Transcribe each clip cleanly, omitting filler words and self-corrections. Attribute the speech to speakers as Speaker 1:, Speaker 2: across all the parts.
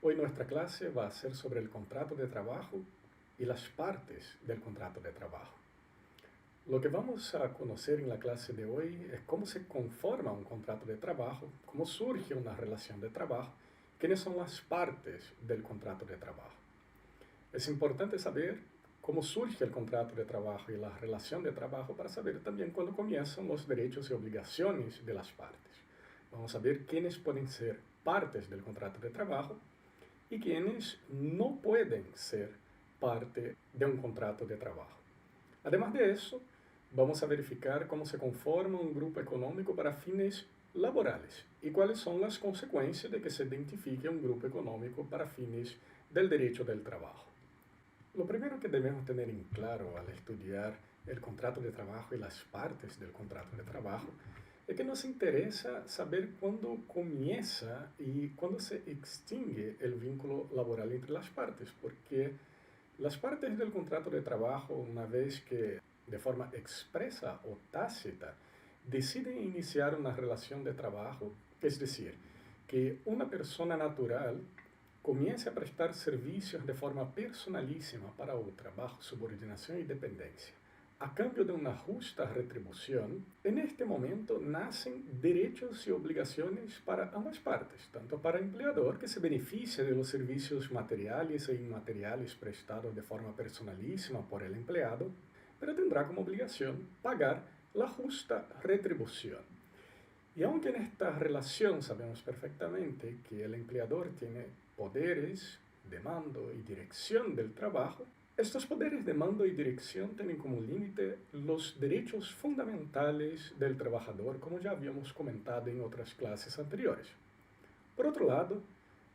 Speaker 1: Hoy nuestra clase va a ser sobre el contrato de trabajo y las partes del contrato de trabajo. Lo que vamos a conocer en la clase de hoy es cómo se conforma un contrato de trabajo, cómo surge una relación de trabajo, quiénes son las partes del contrato de trabajo. Es importante saber cómo surge el contrato de trabajo y la relación de trabajo para saber también cuándo comienzan los derechos y obligaciones de las partes. Vamos a ver quiénes pueden ser partes del contrato de trabajo y quienes no pueden ser parte de un contrato de trabajo. Además de eso, vamos a verificar cómo se conforma un grupo económico para fines laborales y cuáles son las consecuencias de que se identifique un grupo económico para fines del derecho del trabajo. Lo primero que debemos tener en claro al estudiar el contrato de trabajo y las partes del contrato de trabajo es que nos interesa saber cuándo comienza y cuándo se extingue el vínculo laboral entre las partes, porque las partes del contrato de trabajo, una vez que de forma expresa o tácita deciden iniciar una relación de trabajo, es decir, que una persona natural comience a prestar servicios de forma personalísima para otra, bajo subordinación y dependencia, a cambio de una justa retribución, en este momento nacen derechos y obligaciones para ambas partes, tanto para el empleador, que se beneficia de los servicios materiales e inmateriales prestados de forma personalísima por el empleado, pero tendrá como obligación pagar la justa retribución. Y aunque en esta relación sabemos perfectamente que el empleador tiene poderes de mando y dirección del trabajo, estos poderes de mando y dirección tienen como límite los derechos fundamentales del trabajador, como ya habíamos comentado en otras clases anteriores. Por otro lado,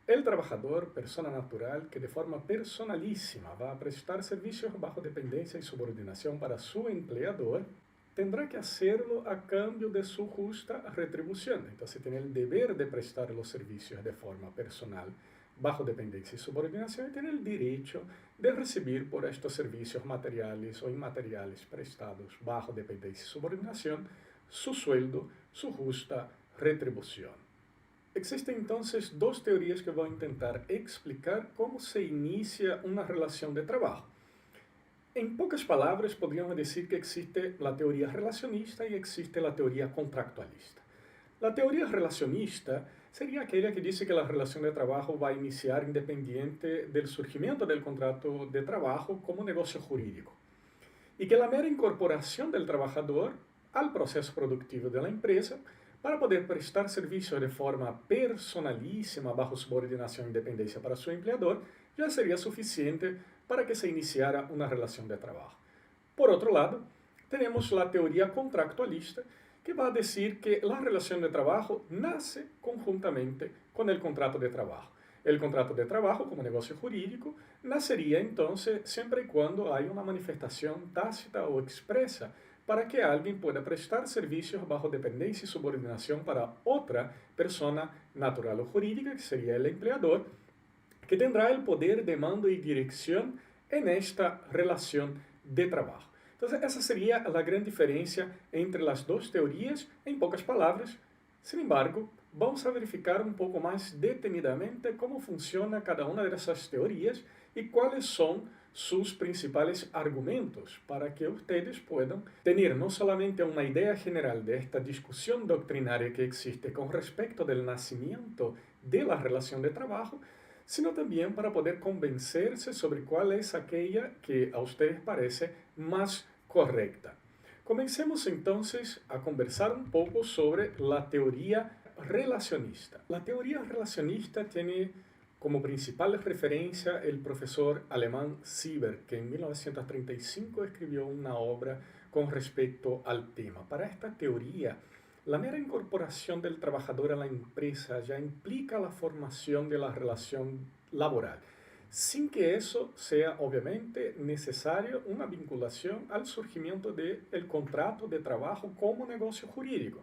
Speaker 1: el trabajador, persona natural, que de forma personalísima va a prestar servicios bajo dependencia y subordinación para su empleador, tendrá que hacerlo a cambio de su justa retribución. Entonces tiene el deber de prestar los servicios de forma personal, bajo dependencia y subordinación, y tiene el derecho de recibir por estos servicios materiales o inmateriales prestados bajo dependencia y subordinación su sueldo, su justa retribución. Existen entonces dos teorías que voy a intentar explicar cómo se inicia una relación de trabajo. En pocas palabras, podríamos decir que existe la teoría relacionista y existe la teoría contractualista. La teoría relacionista sería aquella que dice que la relación de trabajo va a iniciar independiente del surgimiento del contrato de trabajo como negocio jurídico y que la mera incorporación del trabajador al proceso productivo de la empresa para poder prestar servicio de forma personalísima bajo subordinación e independencia para su empleador ya sería suficiente para que se iniciara una relación de trabajo. Por otro lado, tenemos la teoría contractualista, que va a decir que la relación de trabajo nace conjuntamente con el contrato de trabajo. El contrato de trabajo, como negocio jurídico, nacería entonces siempre y cuando hay una manifestación tácita o expresa para que alguien pueda prestar servicios bajo dependencia y subordinación para otra persona natural o jurídica, que sería el empleador, que tendrá el poder de mando y dirección en esta relación de trabajo. Entonces, esa sería la gran diferencia entre las dos teorías, en pocas palabras. Sin embargo, vamos a verificar un poco más detenidamente cómo funciona cada una de esas teorías y cuáles son sus principales argumentos para que ustedes puedan tener no solamente una idea general de esta discusión doctrinaria que existe con respecto del nacimiento de la relación de trabajo, sino también para poder convencerse sobre cuál es aquella que a ustedes parece más correcta. Comencemos entonces a conversar un poco sobre la teoría relacionista. La teoría relacionista tiene como principal referencia el profesor alemán Sieber, que en 1935 escribió una obra con respecto al tema. Para esta teoría, la mera incorporación del trabajador a la empresa ya implica la formación de la relación laboral, sin que eso sea obviamente necesario una vinculación al surgimiento del contrato de trabajo como negocio jurídico.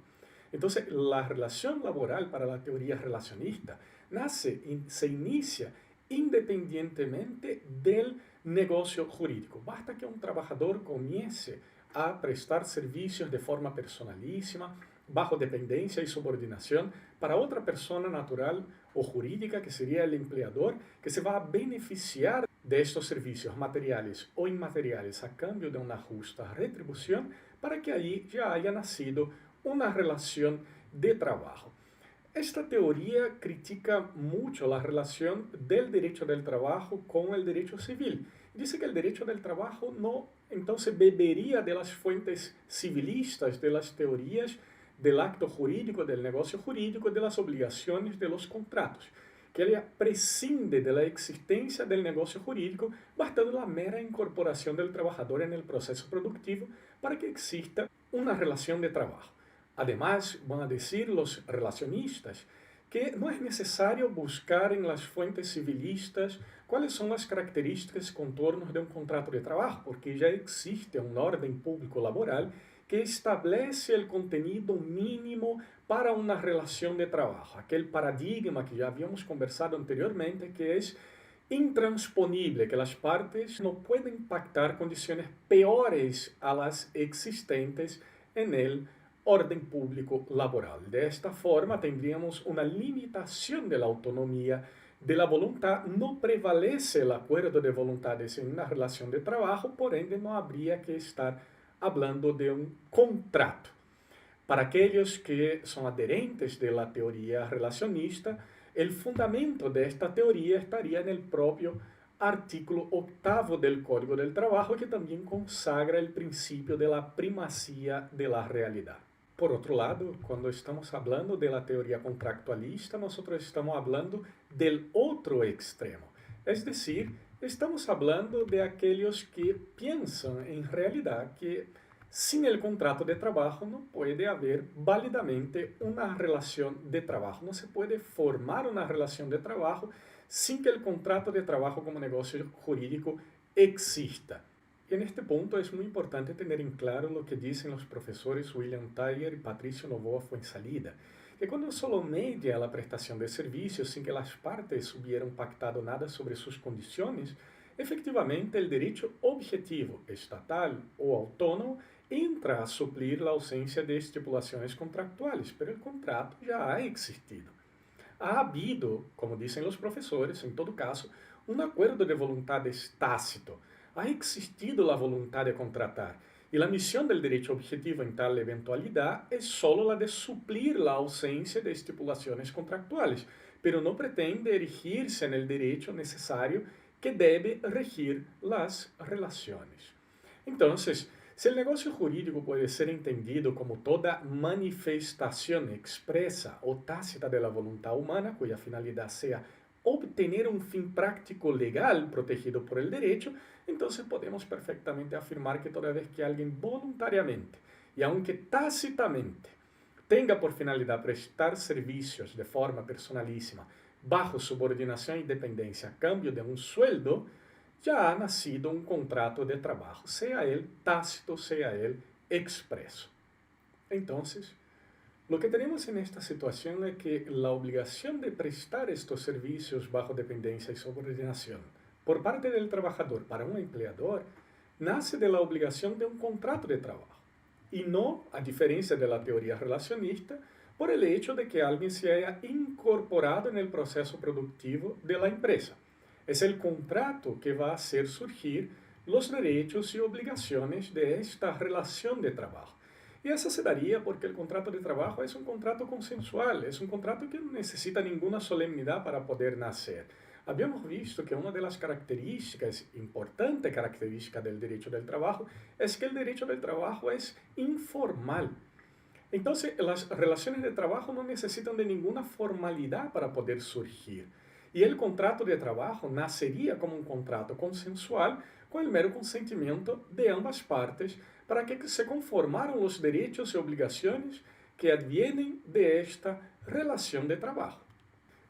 Speaker 1: Entonces, la relación laboral para la teoría relacionista se inicia independientemente del negocio jurídico. Basta que un trabajador comience a prestar servicios de forma personalísima bajo dependencia y subordinación para otra persona natural o jurídica, que sería el empleador, que se va a beneficiar de estos servicios materiales o inmateriales a cambio de una justa retribución, para que allí ya haya nacido una relación de trabajo. Esta teoría critica mucho la relación del derecho del trabajo con el derecho civil. Dice que el derecho del trabajo no, entonces, bebería de las fuentes civilistas, de las teorías del acto jurídico, del negocio jurídico, de las obligaciones de los contratos, que ella prescinde de la existencia del negocio jurídico, bastando la mera incorporación del trabajador en el proceso productivo para que exista una relación de trabajo. Además, van a decir los relacionistas que no es necesario buscar en las fuentes civilistas cuáles son las características y contornos de un contrato de trabajo, porque ya existe un orden público laboral que establece el contenido mínimo para una relación de trabajo. Aquel paradigma que ya habíamos conversado anteriormente, que es intransponível, que las partes no pueden pactar condiciones peores a las existentes en el orden público laboral. De esta forma tendríamos una limitación de la autonomía de la voluntad, no prevalece el acuerdo de voluntades en una relación de trabajo, por ende no habría que estar hablando de un contrato. Para aquellos que son adherentes de la teoría relacionista, el fundamento de esta teoría estaría en el propio artículo 8º del Código del Trabajo, que también consagra el principio de la primacía de la realidad. Por otro lado, cuando estamos hablando de la teoría contractualista, nosotros estamos hablando del otro extremo. Es decir, estamos hablando de aquellos que piensan en realidad que sin el contrato de trabajo no puede haber válidamente una relación de trabajo. No se puede formar una relación de trabajo sin que el contrato de trabajo como negocio jurídico exista. Y en este punto es muy importante tener en claro lo que dicen los profesores William Thayer y Patricio Novoa Fuenzalida, que cuando solo media la prestación de servicios sin que las partes hubieran pactado nada sobre sus condiciones, efectivamente el derecho objetivo, estatal o autónomo, entra a suplir la ausencia de estipulaciones contractuales, pero el contrato ya ha existido. Ha habido, como dicen los profesores, en todo caso, un acuerdo de voluntades tácito. Ha existido la voluntad de contratar, y la misión del derecho objetivo en tal eventualidad es solo la de suplir la ausencia de estipulaciones contractuales, pero no pretende erigirse en el derecho necesario que debe regir las relaciones. Entonces, si el negocio jurídico puede ser entendido como toda manifestación expresa o tácita de la voluntad humana, cuya finalidad sea obtener un fin práctico legal protegido por el derecho, entonces podemos perfectamente afirmar que toda vez que alguien voluntariamente y aunque tácitamente tenga por finalidad prestar servicios de forma personalísima, bajo subordinación y dependencia a cambio de un sueldo, ya ha nacido un contrato de trabajo, sea él tácito, sea él expreso. Entonces, lo que tenemos en esta situación es que la obligación de prestar estos servicios bajo dependencia y subordinación por parte del trabajador para un empleador nace de la obligación de un contrato de trabajo y no, a diferencia de la teoría relacionista, por el hecho de que alguien se haya incorporado en el proceso productivo de la empresa. Es el contrato que va a hacer surgir los derechos y obligaciones de esta relación de trabajo. Y eso se daría porque el contrato de trabajo es un contrato consensual, es un contrato que no necesita ninguna solemnidad para poder nacer. Habíamos visto que una de las características, importante característica del derecho del trabajo, es que el derecho del trabajo es informal. Entonces, las relaciones de trabajo no necesitan de ninguna formalidad para poder surgir. Y el contrato de trabajo nacería como un contrato consensual con el mero consentimiento de ambas partes para que se conformaran los derechos y obligaciones que advienen de esta relación de trabajo.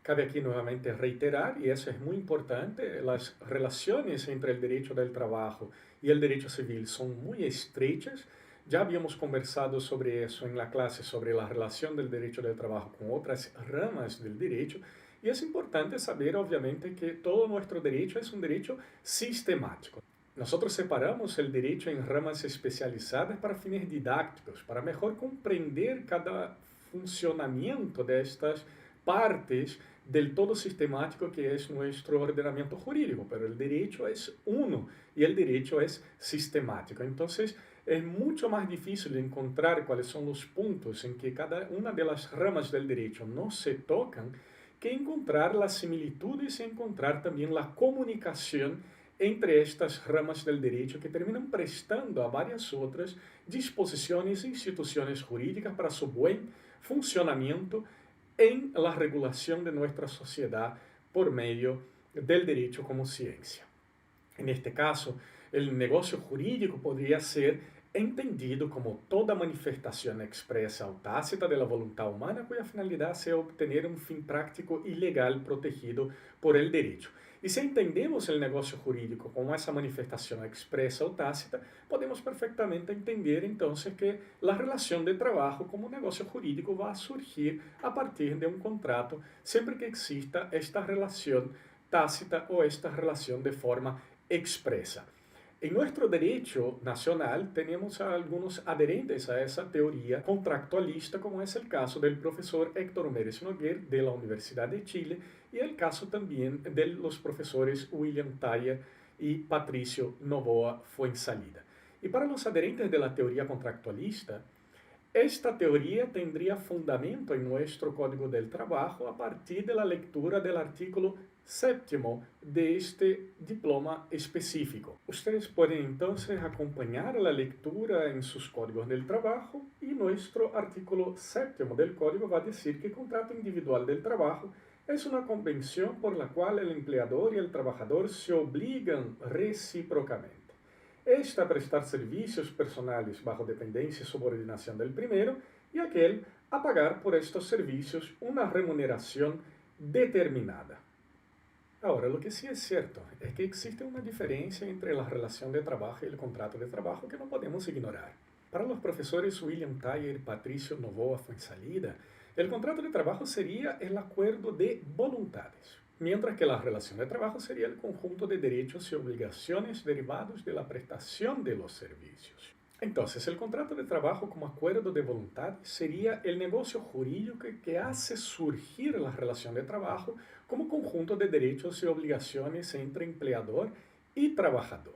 Speaker 1: Cabe aquí nuevamente reiterar, y eso es muy importante, las relaciones entre el derecho del trabajo y el derecho civil son muy estrechas. Ya habíamos conversado sobre eso en la clase, sobre la relación del derecho del trabajo con otras ramas del derecho, y es importante saber, obviamente, que todo nuestro derecho es un derecho sistemático. Nosotros separamos el derecho en ramas especializadas para fines didácticos, para mejor comprender cada funcionamiento de estas partes del todo sistemático que es nuestro ordenamiento jurídico, pero el derecho es uno y el derecho es sistemático. Entonces, es mucho más difícil encontrar cuáles son los puntos en que cada una de las ramas del derecho no se tocan, que encontrar las similitudes y encontrar también la comunicación entre estas ramas del derecho que terminan prestando a varias otras disposiciones e instituciones jurídicas para su buen funcionamiento en la regulación de nuestra sociedad por medio del derecho como ciencia. En este caso, el negocio jurídico podría ser entendido como toda manifestación expresa o tácita de la voluntad humana cuya finalidad sea obtener un fin práctico y legal protegido por el derecho. Y si entendemos el negocio jurídico como esa manifestación expresa o tácita, podemos perfectamente entender entonces que la relación de trabajo como negocio jurídico va a surgir a partir de un contrato siempre que exista esta relación tácita o esta relación de forma expresa. En nuestro derecho nacional tenemos a algunos adherentes a esa teoría contractualista, como es el caso del profesor Héctor Mérez Noguer de la Universidad de Chile y el caso también de los profesores William Thayer y Patricio Novoa Fuenzalida. Y para los adherentes de la teoría contractualista, esta teoría tendría fundamento en nuestro Código del Trabajo a partir de la lectura del artículo 7º de este diploma específico. Ustedes pueden entonces acompañar la lectura en sus códigos del trabajo y nuestro artículo 7º del código va a decir que el contrato individual del trabajo es una convención por la cual el empleador y el trabajador se obligan recíprocamente. Este a prestar servicios personales bajo dependencia y subordinación del primero y aquel a pagar por estos servicios una remuneración determinada. Ahora, lo que sí es cierto es que existe una diferencia entre la relación de trabajo y el contrato de trabajo que no podemos ignorar. Para los profesores William Thayer y Patricio Novoa Fuenzalida, el contrato de trabajo sería el acuerdo de voluntades, mientras que la relación de trabajo sería el conjunto de derechos y obligaciones derivados de la prestación de los servicios. Entonces, el contrato de trabajo como acuerdo de voluntad sería el negocio jurídico que hace surgir la relación de trabajo como conjunto de derechos y obligaciones entre empleador y trabajador.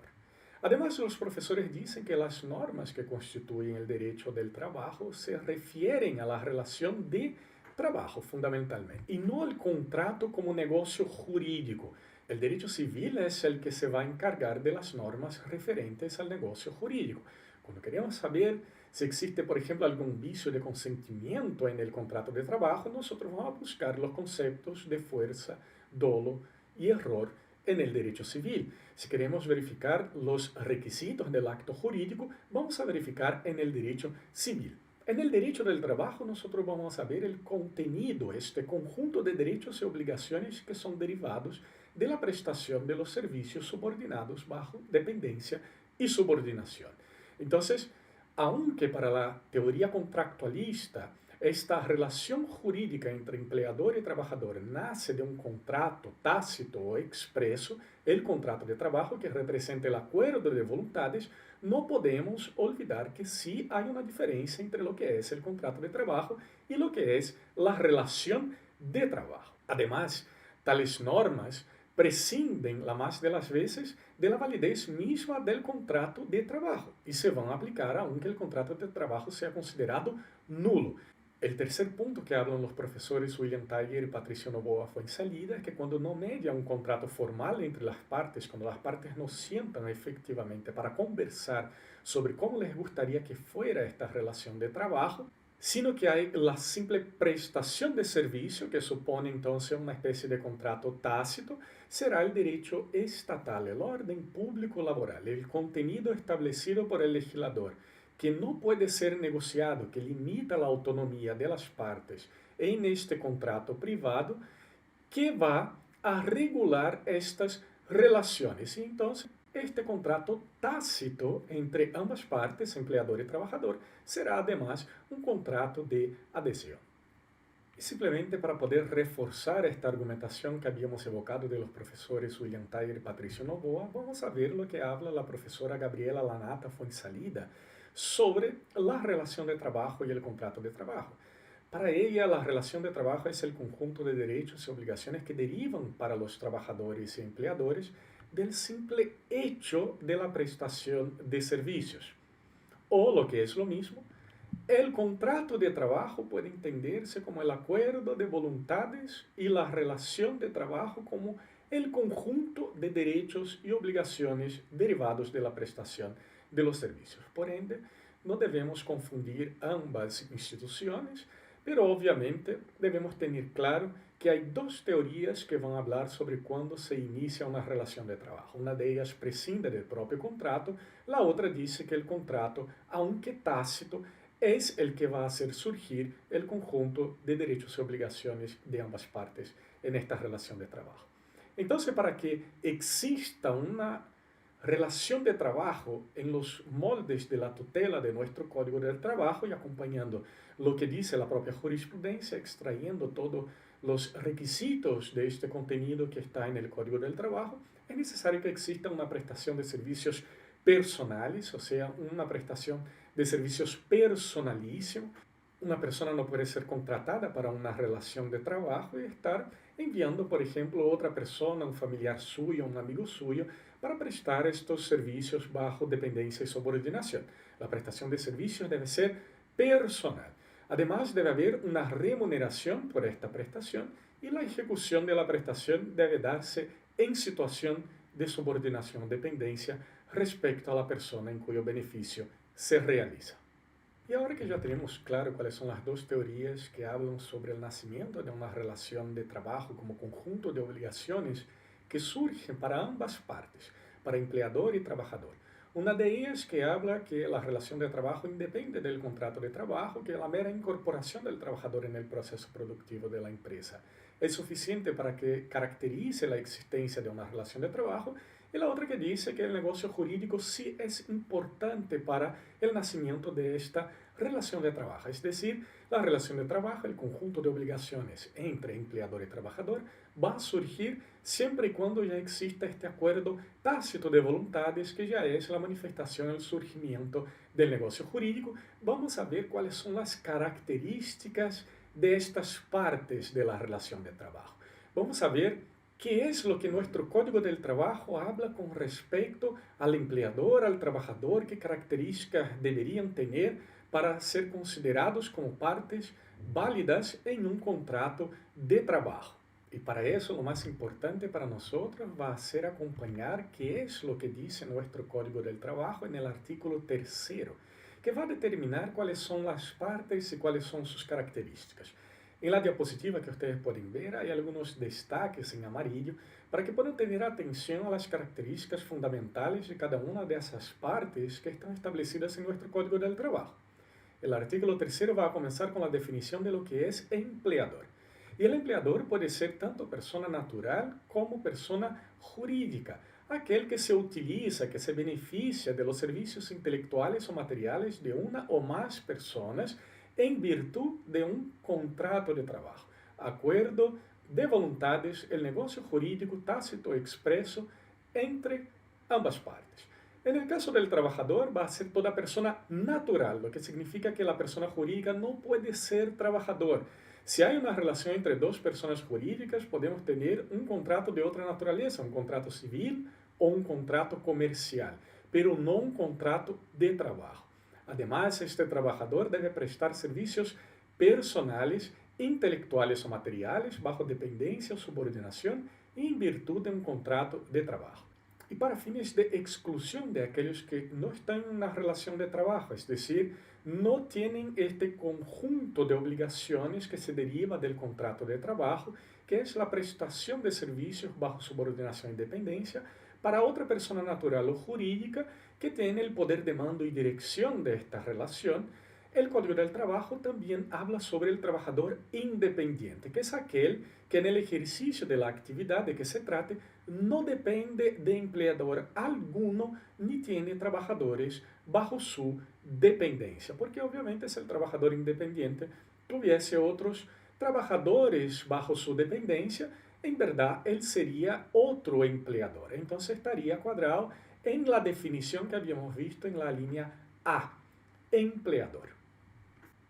Speaker 1: Además, los profesores dicen que las normas que constituyen el derecho del trabajo se refieren a la relación de trabajo fundamentalmente y no al contrato como negocio jurídico. El derecho civil es el que se va a encargar de las normas referentes al negocio jurídico. Cuando queremos saber si existe, por ejemplo, algún vicio de consentimiento en el contrato de trabajo, nosotros vamos a buscar los conceptos de fuerza, dolo y error en el derecho civil. Si queremos verificar los requisitos del acto jurídico, vamos a verificar en el derecho civil. En el derecho del trabajo nosotros vamos a ver el contenido, este conjunto de derechos y obligaciones que son derivados de la prestación de los servicios subordinados bajo dependencia y subordinación. Entonces, aunque para la teoría contractualista esta relación jurídica entre empleador y trabajador nace de un contrato tácito o expreso, el contrato de trabajo que representa el acuerdo de voluntades, no podemos olvidar que sí hay una diferencia entre lo que es el contrato de trabajo y lo que es la relación de trabajo. Además, tales normas prescinden la más de las veces de la validez misma del contrato de trabajo y se van a aplicar aunque el contrato de trabajo sea considerado nulo. El tercer punto que hablan los profesores William Thayer y Patricio Novoa Fuenzalida es que cuando no media un contrato formal entre las partes, cuando las partes no sientan efectivamente para conversar sobre cómo les gustaría que fuera esta relación de trabajo, sino que hay la simple prestación de servicio, que supone entonces una especie de contrato tácito, será el derecho estatal, el orden público laboral, el contenido establecido por el legislador, que no puede ser negociado, que limita la autonomía de las partes en este contrato privado, que va a regular estas relaciones. Y entonces, este contrato tácito entre ambas partes, empleador y trabajador, será además un contrato de adhesión. Y simplemente para poder reforzar esta argumentación que habíamos evocado de los profesores William Thayer y Patricio Novoa, vamos a ver lo que habla la profesora Gabriela Lanata Fuenzalida sobre la relación de trabajo y el contrato de trabajo. Para ella, la relación de trabajo es el conjunto de derechos y obligaciones que derivan para los trabajadores y empleadores del simple hecho de la prestación de servicios. O, lo que es lo mismo, el contrato de trabajo puede entenderse como el acuerdo de voluntades y la relación de trabajo como el conjunto de derechos y obligaciones derivados de la prestación de los servicios. Por ende, no debemos confundir ambas instituciones, pero obviamente debemos tener claro que hay dos teorías que van a hablar sobre cuándo se inicia una relación de trabajo. Una de ellas prescinde del propio contrato, la otra dice que el contrato, aunque tácito, es el que va a hacer surgir el conjunto de derechos y obligaciones de ambas partes en esta relación de trabajo. Entonces, para que exista una relación de trabajo en los moldes de la tutela de nuestro Código del Trabajo y acompañando lo que dice la propia jurisprudencia, extrayendo todos los requisitos de este contenido que está en el Código del Trabajo, es necesario que exista una prestación de servicios personales, o sea, una prestación de servicios personalísimo. Una persona no puede ser contratada para una relación de trabajo y estar enviando, por ejemplo, otra persona, un familiar suyo, un amigo suyo, para prestar estos servicios bajo dependencia y subordinación. La prestación de servicios debe ser personal. Además, debe haber una remuneración por esta prestación y la ejecución de la prestación debe darse en situación de subordinación o dependencia respecto a la persona en cuyo beneficio se realiza. Y ahora que ya tenemos claro cuáles son las dos teorías que hablan sobre el nacimiento de una relación de trabajo como conjunto de obligaciones que surgen para ambas partes, para empleador y trabajador. Una de ellas que habla que la relación de trabajo independe del contrato de trabajo, que la mera incorporación del trabajador en el proceso productivo de la empresa es suficiente para que caracterice la existencia de una relación de trabajo, y la otra que dice que el negocio jurídico sí es importante para el nacimiento de esta relación de trabajo. Es decir, la relación de trabajo, el conjunto de obligaciones entre empleador y trabajador, va a surgir siempre y cuando ya exista este acuerdo tácito de voluntades, que ya es la manifestación, el surgimiento del negocio jurídico. Vamos a ver cuáles son las características de estas partes de la relación de trabajo. Vamos a ver qué es lo que nuestro Código del Trabajo habla con respecto al empleador, al trabajador, qué características deberían tener para ser considerados como partes válidas en un contrato de trabajo. Y para eso lo más importante para nosotros va a ser acompañar qué es lo que dice nuestro Código del Trabajo en el artículo 3º, que va a determinar cuáles son las partes y cuáles son sus características. En la diapositiva que ustedes pueden ver hay algunos destaques en amarillo para que puedan tener atención a las características fundamentales de cada una de esas partes que están establecidas en nuestro Código del Trabajo. El artículo 3º va a comenzar con la definición de lo que es empleador. Y el empleador puede ser tanto persona natural como persona jurídica, aquel que se utiliza, que se beneficia de los servicios intelectuales o materiales de una o más personas en virtud de un contrato de trabajo, acuerdo de voluntades, el negocio jurídico tácito expreso entre ambas partes. En el caso del trabajador va a ser toda persona natural, lo que significa que la persona jurídica no puede ser trabajador. Si hay una relación entre dos personas jurídicas, podemos tener un contrato de otra naturaleza, un contrato civil o un contrato comercial, pero no un contrato de trabajo. Además, este trabajador debe prestar servicios personales, intelectuales o materiales bajo dependencia o subordinación en virtud de un contrato de trabajo. Y para fines de exclusión de aquellos que no están en una relación de trabajo, es decir, no tienen este conjunto de obligaciones que se deriva del contrato de trabajo, que es la prestación de servicios bajo subordinación e dependencia para otra persona natural o jurídica que tiene el poder de mando y dirección de esta relación. El Código del Trabajo también habla sobre el trabajador independiente, que es aquel que en el ejercicio de la actividad de que se trate no depende de empleador alguno ni tiene trabajadores bajo su dependencia, porque obviamente si el trabajador independiente tuviese otros trabajadores bajo su dependencia, en verdad él sería otro empleador. Entonces estaría cuadrado en la definición que habíamos visto en la línea A, empleador.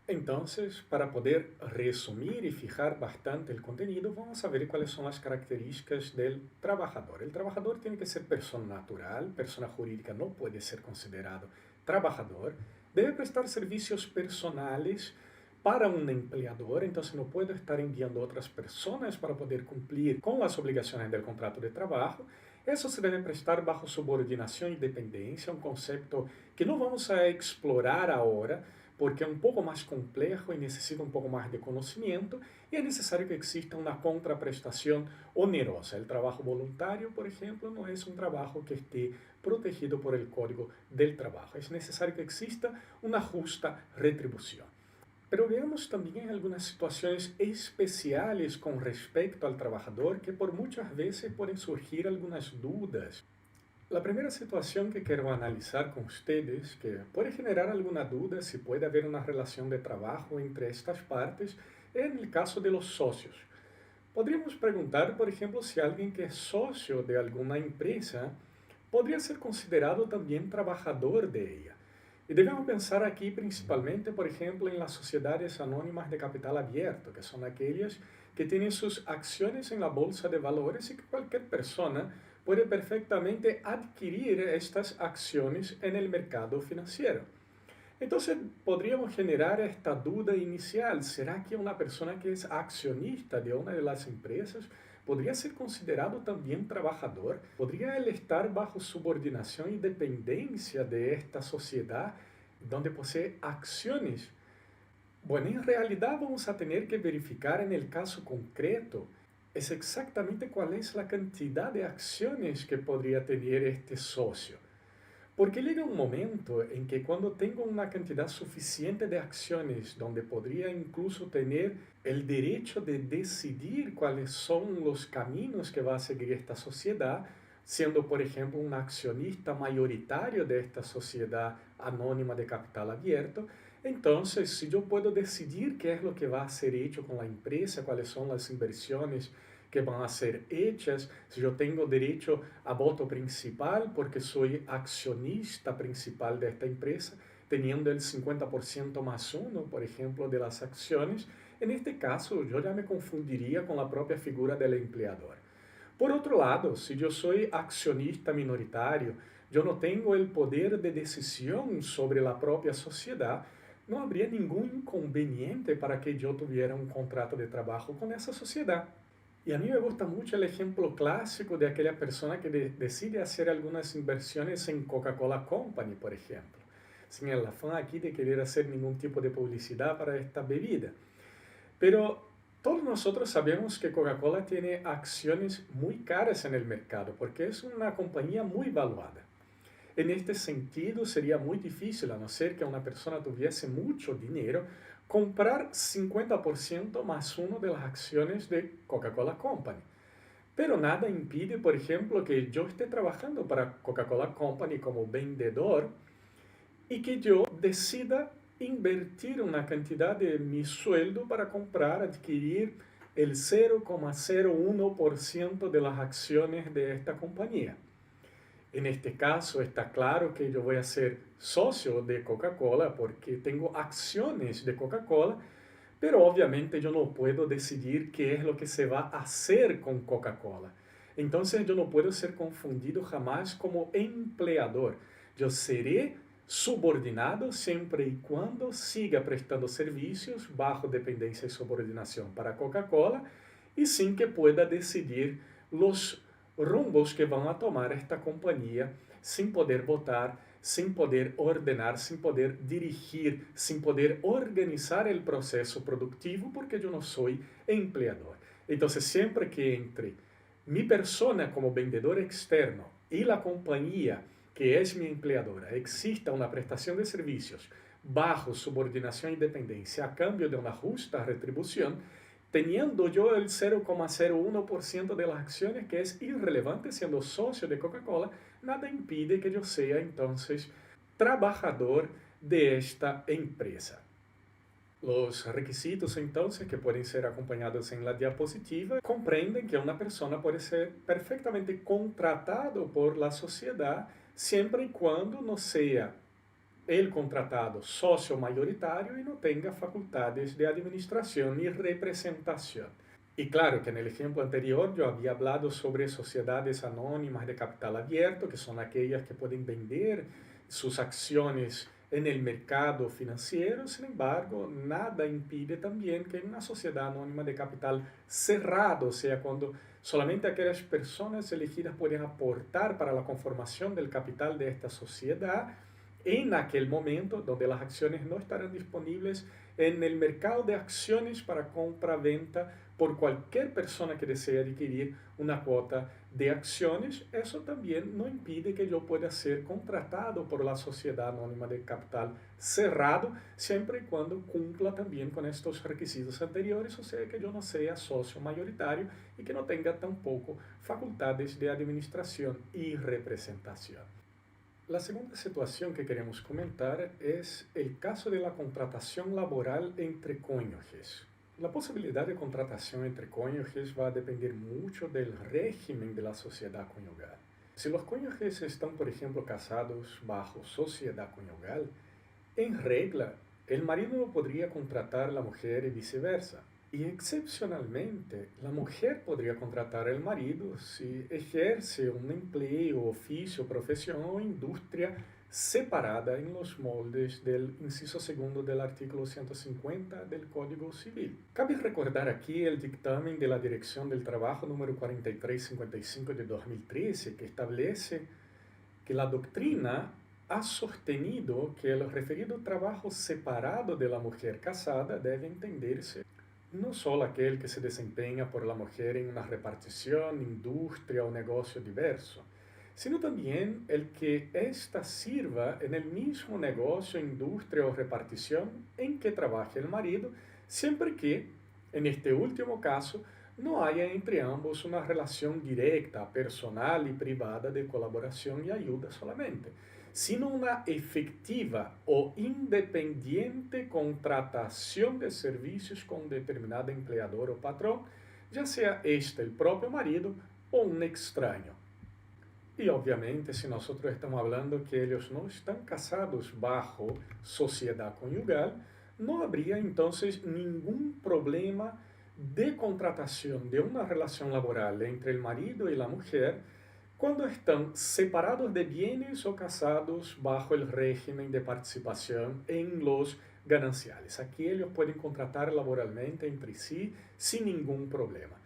Speaker 1: Entonces, para poder resumir y fijar bastante el contenido, vamos a ver cuáles son las características del trabajador. El trabajador tiene que ser persona natural, persona jurídica no puede ser considerado trabajador, debe prestar servicios personales para un empleador, entonces no puede estar enviando a otras personas para poder cumplir con las obligaciones del contrato de trabajo. Eso se debe prestar bajo subordinación y dependencia, un concepto que no vamos a explorar ahora, porque es un poco más complejo y necesita un poco más de conocimiento, y es necesario que exista una contraprestación onerosa. El trabajo voluntario, por ejemplo, no es un trabajo que esté protegido por el Código del Trabajo. Es necesario que exista una justa retribución. Pero veamos también algunas situaciones especiales con respecto al trabajador que por muchas veces pueden surgir algunas dudas. La primera situación que quiero analizar con ustedes, que puede generar alguna duda si puede haber una relación de trabajo entre estas partes, es en el caso de los socios. Podríamos preguntar, por ejemplo, si alguien que es socio de alguna empresa podría ser considerado también trabajador de ella. Y debemos pensar aquí principalmente, por ejemplo, en las sociedades anónimas de capital abierto, que son aquellas que tienen sus acciones en la bolsa de valores y que cualquier persona puede perfectamente adquirir estas acciones en el mercado financiero. Entonces podríamos generar esta duda inicial: ¿será que una persona que es accionista de una de las empresas podría ser considerado también trabajador? ¿Podría él estar bajo subordinación y dependencia de esta sociedad donde posee acciones? Bueno, en realidad vamos a tener que verificar en el caso concreto es exactamente cuál es la cantidad de acciones que podría tener este socio. Porque llega un momento en que cuando tengo una cantidad suficiente de acciones donde podría incluso tener el derecho de decidir cuáles son los caminos que va a seguir esta sociedad, siendo por ejemplo un accionista mayoritario de esta sociedad anónima de capital abierto, entonces si yo puedo decidir qué es lo que va a ser hecho con la empresa, cuáles son las inversiones que van a ser hechas, si yo tengo derecho a voto principal porque soy accionista principal de esta empresa, teniendo el 50% más uno, por ejemplo, de las acciones, en este caso yo ya me confundiría con la propia figura del empleador. Por otro lado, si yo soy accionista minoritario, yo no tengo el poder de decisión sobre la propia sociedad, no habría ningún inconveniente para que yo tuviera un contrato de trabajo con esa sociedad. Y a mí me gusta mucho el ejemplo clásico de aquella persona que decide hacer algunas inversiones en Coca-Cola Company, por ejemplo, sin el afán aquí de querer hacer ningún tipo de publicidad para esta bebida. Pero todos nosotros sabemos que Coca-Cola tiene acciones muy caras en el mercado porque es una compañía muy valuada. En este sentido, sería muy difícil, a no ser que una persona tuviese mucho dinero, comprar 50% más uno de las acciones de Coca-Cola Company. Pero nada impide, por ejemplo, que yo esté trabajando para Coca-Cola Company como vendedor y que yo decida invertir una cantidad de mi sueldo para comprar, adquirir el 0,01% de las acciones de esta compañía. En este caso está claro que yo voy a ser socio de Coca-Cola porque tengo acciones de Coca-Cola, pero obviamente yo no puedo decidir qué es lo que se va a hacer con Coca-Cola. Entonces yo no puedo ser confundido jamás como empleador. Yo seré subordinado siempre y cuando siga prestando servicios bajo dependencia y subordinación para Coca-Cola y sin que pueda decidir los rumbos que van a tomar esta compañía sin poder votar, sin poder ordenar, sin poder dirigir, sin poder organizar el proceso productivo porque yo no soy empleador. Entonces, siempre que entre mi persona como vendedor externo y la compañía que es mi empleadora, exista una prestación de servicios bajo subordinación y dependencia a cambio de una justa retribución, teniendo yo el 0,01% de las acciones, que es irrelevante siendo socio de Coca-Cola, nada impide que yo sea entonces trabajador de esta empresa. Los requisitos, entonces, que pueden ser acompañados en la diapositiva, comprenden que una persona puede ser perfectamente contratado por la sociedad siempre y cuando no sea el contratado socio mayoritario y no tenga facultades de administración y representación. Y claro que en el ejemplo anterior yo había hablado sobre sociedades anónimas de capital abierto, que son aquellas que pueden vender sus acciones en el mercado financiero. Sin embargo, nada impide también que en una sociedad anónima de capital cerrado, o sea, cuando solamente aquellas personas elegidas pueden aportar para la conformación del capital de esta sociedad, en aquel momento donde las acciones no estarán disponibles en el mercado de acciones para compra-venta por cualquier persona que desee adquirir una cuota de acciones, eso también no impide que yo pueda ser contratado por la sociedad anónima de capital cerrado, siempre y cuando cumpla también con estos requisitos anteriores, o sea, que yo no sea socio mayoritario y que no tenga tampoco facultades de administración y representación. La segunda situación que queremos comentar es el caso de la contratación laboral entre cónyuges. La posibilidad de contratación entre cónyuges va a depender mucho del régimen de la sociedad conyugal. Si los cónyuges están, por ejemplo, casados bajo sociedad conyugal, en regla, el marido no podría contratar a la mujer y viceversa. Y excepcionalmente, la mujer podría contratar al marido si ejerce un empleo, oficio, profesión o industria separada en los moldes del inciso segundo del artículo 150 del Código Civil. Cabe recordar aquí el dictamen de la Dirección del Trabajo número 4355 de 2013, que establece que la doctrina ha sostenido que el referido trabajo separado de la mujer casada debe entenderse no solo aquel que se desempeña por la mujer en una repartición, industria o negocio diverso, sino también el que ésta sirva en el mismo negocio, industria o repartición en que trabaje el marido, siempre que, en este último caso, no haya entre ambos una relación directa, personal y privada de colaboración y ayuda solamente, sino una efectiva o independiente contratación de servicios con un determinado empleador o patrón, ya sea este el propio marido o un extraño. Y obviamente, si nosotros estamos hablando que ellos no están casados bajo sociedad conyugal, no habría entonces ningún problema de contratación de una relación laboral entre el marido y la mujer cuando están separados de bienes o casados bajo el régimen de participación en los gananciales. Aquí ellos pueden contratar laboralmente entre sí sin ningún problema.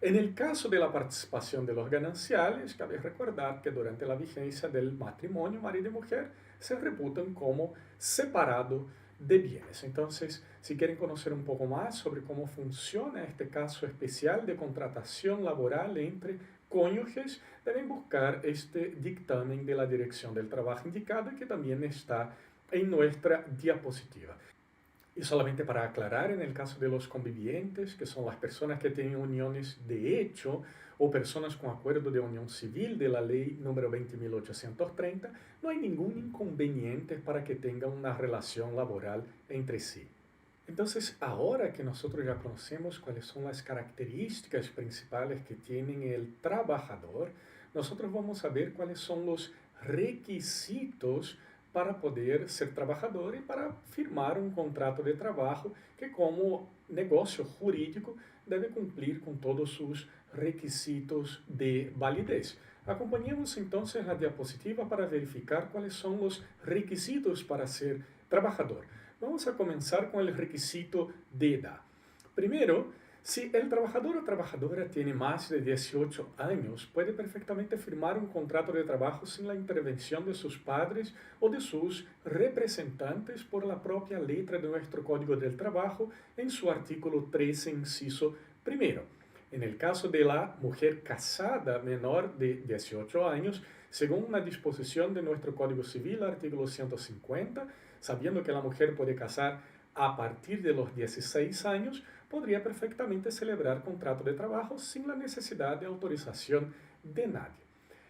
Speaker 1: En el caso de la participación de los gananciales, cabe recordar que durante la vigencia del matrimonio, marido y mujer se reputan como separados de bienes. Entonces, si quieren conocer un poco más sobre cómo funciona este caso especial de contratación laboral entre cónyuges, deben buscar este dictamen de la Dirección del Trabajo indicado, que también está en nuestra diapositiva. Y solamente para aclarar, en el caso de los convivientes, que son las personas que tienen uniones de hecho o personas con acuerdo de unión civil de la ley número 20.830, no hay ningún inconveniente para que tengan una relación laboral entre sí. Entonces, ahora que nosotros ya conocemos cuáles son las características principales que tiene el trabajador, nosotros vamos a ver cuáles son los requisitos para poder ser trabajador y para firmar un contrato de trabajo que, como negocio jurídico, debe cumplir con todos sus requisitos de validez. Acompañemos entonces la diapositiva para verificar cuáles son los requisitos para ser trabajador. Vamos a comenzar con el requisito de edad. Primero, si el trabajador o trabajadora tiene más de 18 años, puede perfectamente firmar un contrato de trabajo sin la intervención de sus padres o de sus representantes por la propia letra de nuestro Código del Trabajo en su artículo 13, inciso primero. En el caso de la mujer casada menor de 18 años, según una disposición de nuestro Código Civil, artículo 150, sabiendo que la mujer puede casar a partir de los 16 años, podría perfectamente celebrar contrato de trabajo sin la necesidad de autorización de nadie.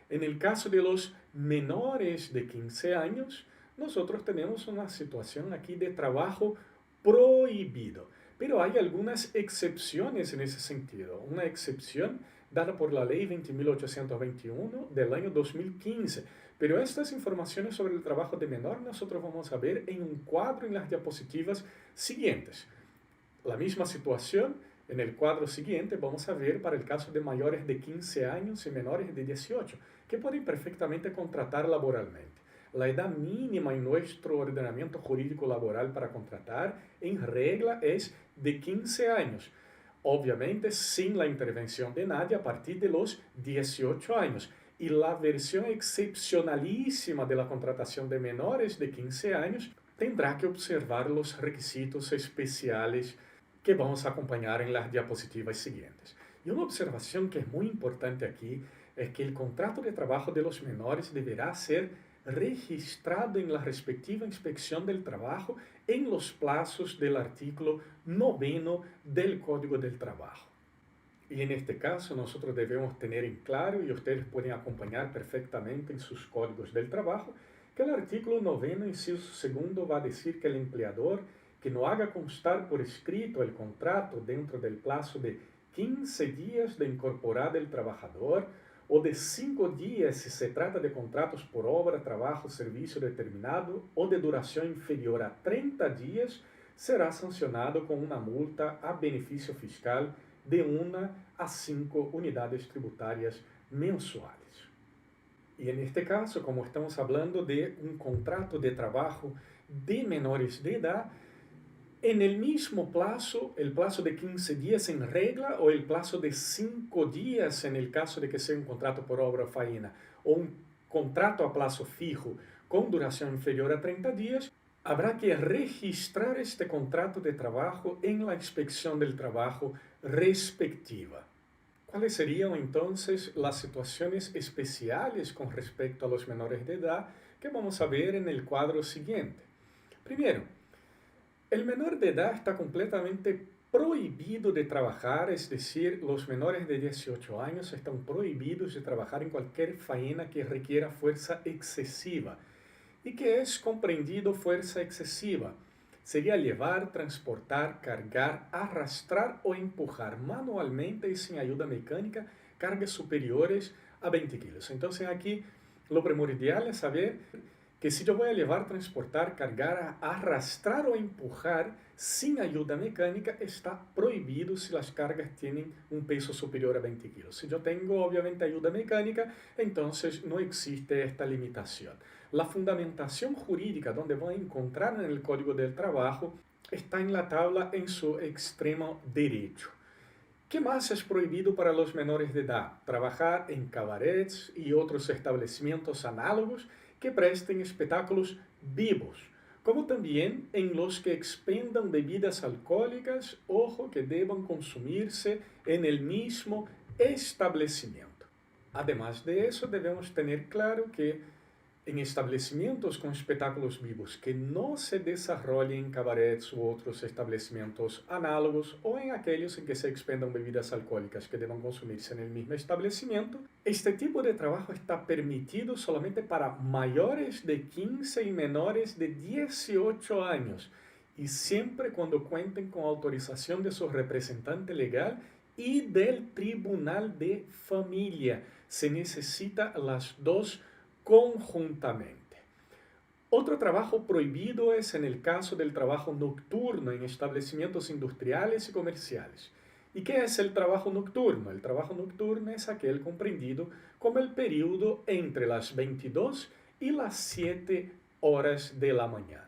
Speaker 1: En el caso de los menores de 15 años, nosotros tenemos una situación aquí de trabajo prohibido. Pero hay algunas excepciones en ese sentido. Una excepción dada por la Ley 20.821 del año 2015. Pero estas informaciones sobre el trabajo de menor nosotros vamos a ver en un cuadro en las diapositivas siguientes. La misma situación en el cuadro siguiente vamos a ver para el caso de mayores de 15 años y menores de 18, que pueden perfectamente contratar laboralmente. La edad mínima en nuestro ordenamiento jurídico laboral para contratar, en regla, es de 15 años. Obviamente, sin la intervención de nadie a partir de los 18 años. Y la versión excepcionalísima de la contratación de menores de 15 años tendrá que observar los requisitos especiales que vamos a acompañar en las diapositivas siguientes. Y una observación que es muy importante aquí es que el contrato de trabajo de los menores deberá ser registrado en la respectiva inspección del trabajo en los plazos del artículo 9 del Código del Trabajo. Y en este caso nosotros debemos tener en claro, y ustedes pueden acompañar perfectamente en sus códigos del trabajo, que el artículo 9, inciso segundo, va a decir que el empleador que no haga constar por escrito el contrato dentro del plazo de 15 días de incorporar el trabajador o de 5 días si se trata de contratos por obra, trabajo, servicio determinado o de duración inferior a 30 días, será sancionado con una multa a beneficio fiscal de 1 a 5 unidades tributarias mensuales. Y en este caso, como estamos hablando de un contrato de trabajo de menores de edad, en el mismo plazo, el plazo de 15 días en regla o el plazo de 5 días en el caso de que sea un contrato por obra o faena o un contrato a plazo fijo con duración inferior a 30 días, habrá que registrar este contrato de trabajo en la inspección del trabajo respectiva. ¿Cuáles serían entonces las situaciones especiales con respecto a los menores de edad que vamos a ver en el cuadro siguiente? Primero, el menor de edad está completamente prohibido de trabajar, es decir, los menores de 18 años están prohibidos de trabajar en cualquier faena que requiera fuerza excesiva. ¿Y qué es comprendido fuerza excesiva? Sería llevar, transportar, cargar, arrastrar o empujar manualmente y sin ayuda mecánica cargas superiores a 20 kilos. Entonces aquí lo primordial es saber que si yo voy a llevar, transportar, cargar, arrastrar o empujar sin ayuda mecánica, está prohibido si las cargas tienen un peso superior a 20 kilos. Si yo tengo obviamente ayuda mecánica, entonces no existe esta limitación. La fundamentación jurídica donde van a encontrar en el Código del Trabajo está en la tabla en su extremo derecho. ¿Qué más es prohibido para los menores de edad? Trabajar en cabarets y otros establecimientos análogos que presten espectáculos vivos, como también en los que expendan bebidas alcohólicas, ojo, que deban consumirse en el mismo establecimiento. Además de eso, debemos tener claro que en establecimientos con espectáculos vivos que no se desarrollen en cabarets u otros establecimientos análogos o en aquellos en que se expendan bebidas alcohólicas que deban consumirse en el mismo establecimiento, este tipo de trabajo está permitido solamente para mayores de 15 y menores de 18 años y siempre cuando cuenten con autorización de su representante legal y del Tribunal de Familia. Se necesita las dos conjuntamente. Otro trabajo prohibido es en el caso del trabajo nocturno en establecimientos industriales y comerciales. ¿Y qué es el trabajo nocturno? El trabajo nocturno es aquel comprendido como el periodo entre las 22 y las 7 horas de la mañana.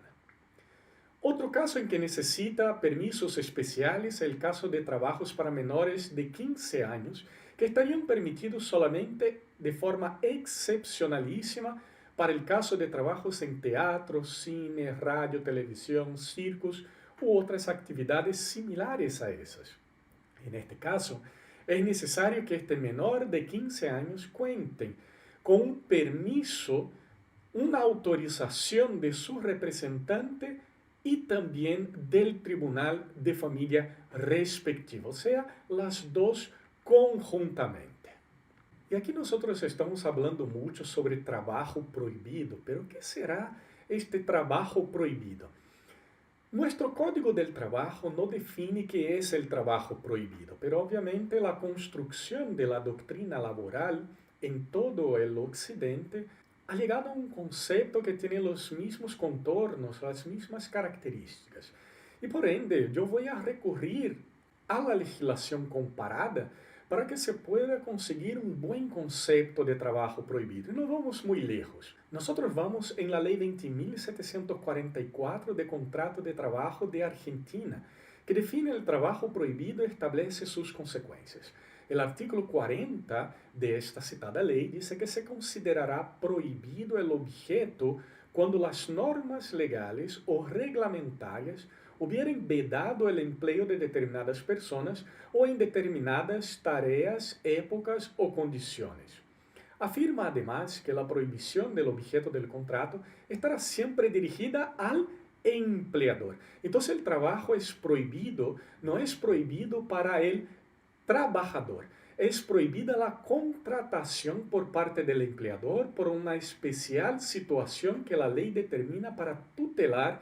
Speaker 1: Otro caso en que necesita permisos especiales es el caso de trabajos para menores de 15 años que estarían permitidos solamente de forma excepcionalísima para el caso de trabajos en teatro, cine, radio, televisión, circos u otras actividades similares a esas. En este caso, es necesario que este menor de 15 años cuente con un permiso, una autorización de su representante y también del Tribunal de Familia respectivo, o sea, las dos conjuntamente. Y aquí nosotros estamos hablando mucho sobre trabajo prohibido, pero ¿qué será este trabajo prohibido? Nuestro Código del Trabajo no define qué es el trabajo prohibido, pero obviamente la construcción de la doctrina laboral en todo el Occidente ha llegado a un concepto que tiene los mismos contornos, las mismas características. Y por ende, yo voy a recurrir a la legislación comparada para que se pueda conseguir un buen concepto de trabajo prohibido. Y no vamos muy lejos. Nosotros vamos en la Ley 20.744 de Contrato de Trabajo de Argentina, que define el trabajo prohibido y establece sus consecuencias. El artículo 40 de esta citada ley dice que se considerará prohibido el objeto cuando las normas legales o reglamentarias hubieran vedado el empleo de determinadas personas o en determinadas tareas, épocas o condiciones. Afirma además que la prohibición del objeto del contrato estará siempre dirigida al empleador. Entonces el trabajo es prohibido, no es prohibido para el trabajador. Es prohibida la contratación por parte del empleador por una especial situación que la ley determina para tutelar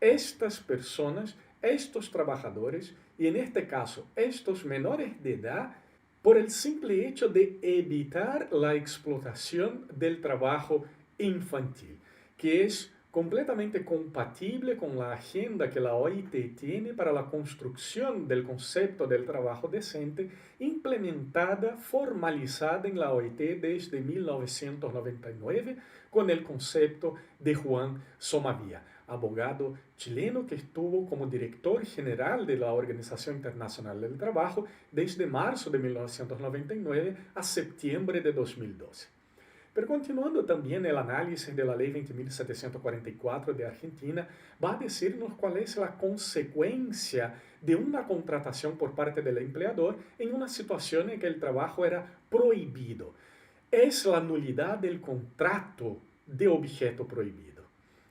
Speaker 1: estas personas, estos trabajadores y en este caso estos menores de edad por el simple hecho de evitar la explotación del trabajo infantil, que es completamente compatible con la agenda que la OIT tiene para la construcción del concepto del trabajo decente, implementada, formalizada en la OIT desde 1999 con el concepto de Juan Somavia, abogado chileno que estuvo como director general de la Organización Internacional del Trabajo desde marzo de 1999 a septiembre de 2012. Pero continuando también el análisis de la Ley 20.744 de Argentina, va a decirnos cuál es la consecuencia de una contratación por parte del empleador en una situación en que el trabajo era prohibido. Es la nulidad del contrato de objeto prohibido.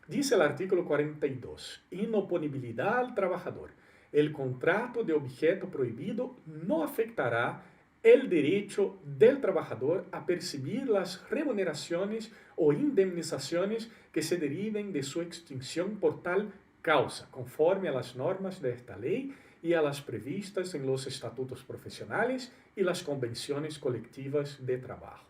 Speaker 1: Dice el artículo 42, inoponibilidad al trabajador. El contrato de objeto prohibido no afectará el derecho del trabajador a percibir las remuneraciones o indemnizaciones que se deriven de su extinción por tal causa, conforme a las normas de esta ley y a las previstas en los estatutos profesionales y las convenciones colectivas de trabajo.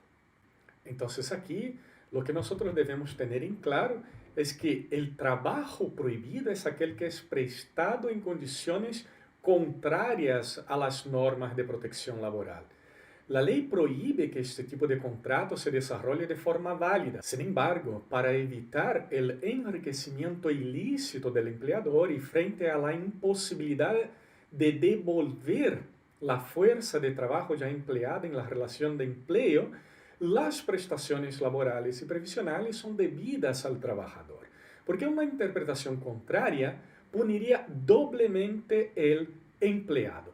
Speaker 1: Entonces aquí lo que nosotros debemos tener en claro es que el trabajo prohibido es aquel que es prestado en condiciones contrarias a las normas de protección laboral. La ley prohíbe que este tipo de contrato se desarrolle de forma válida. Sin embargo, para evitar el enriquecimiento ilícito del empleador y frente a la imposibilidad de devolver la fuerza de trabajo ya empleada en la relación de empleo, las prestaciones laborales y previsionales son debidas al trabajador, porque una interpretación contraria puniría doblemente el empleado.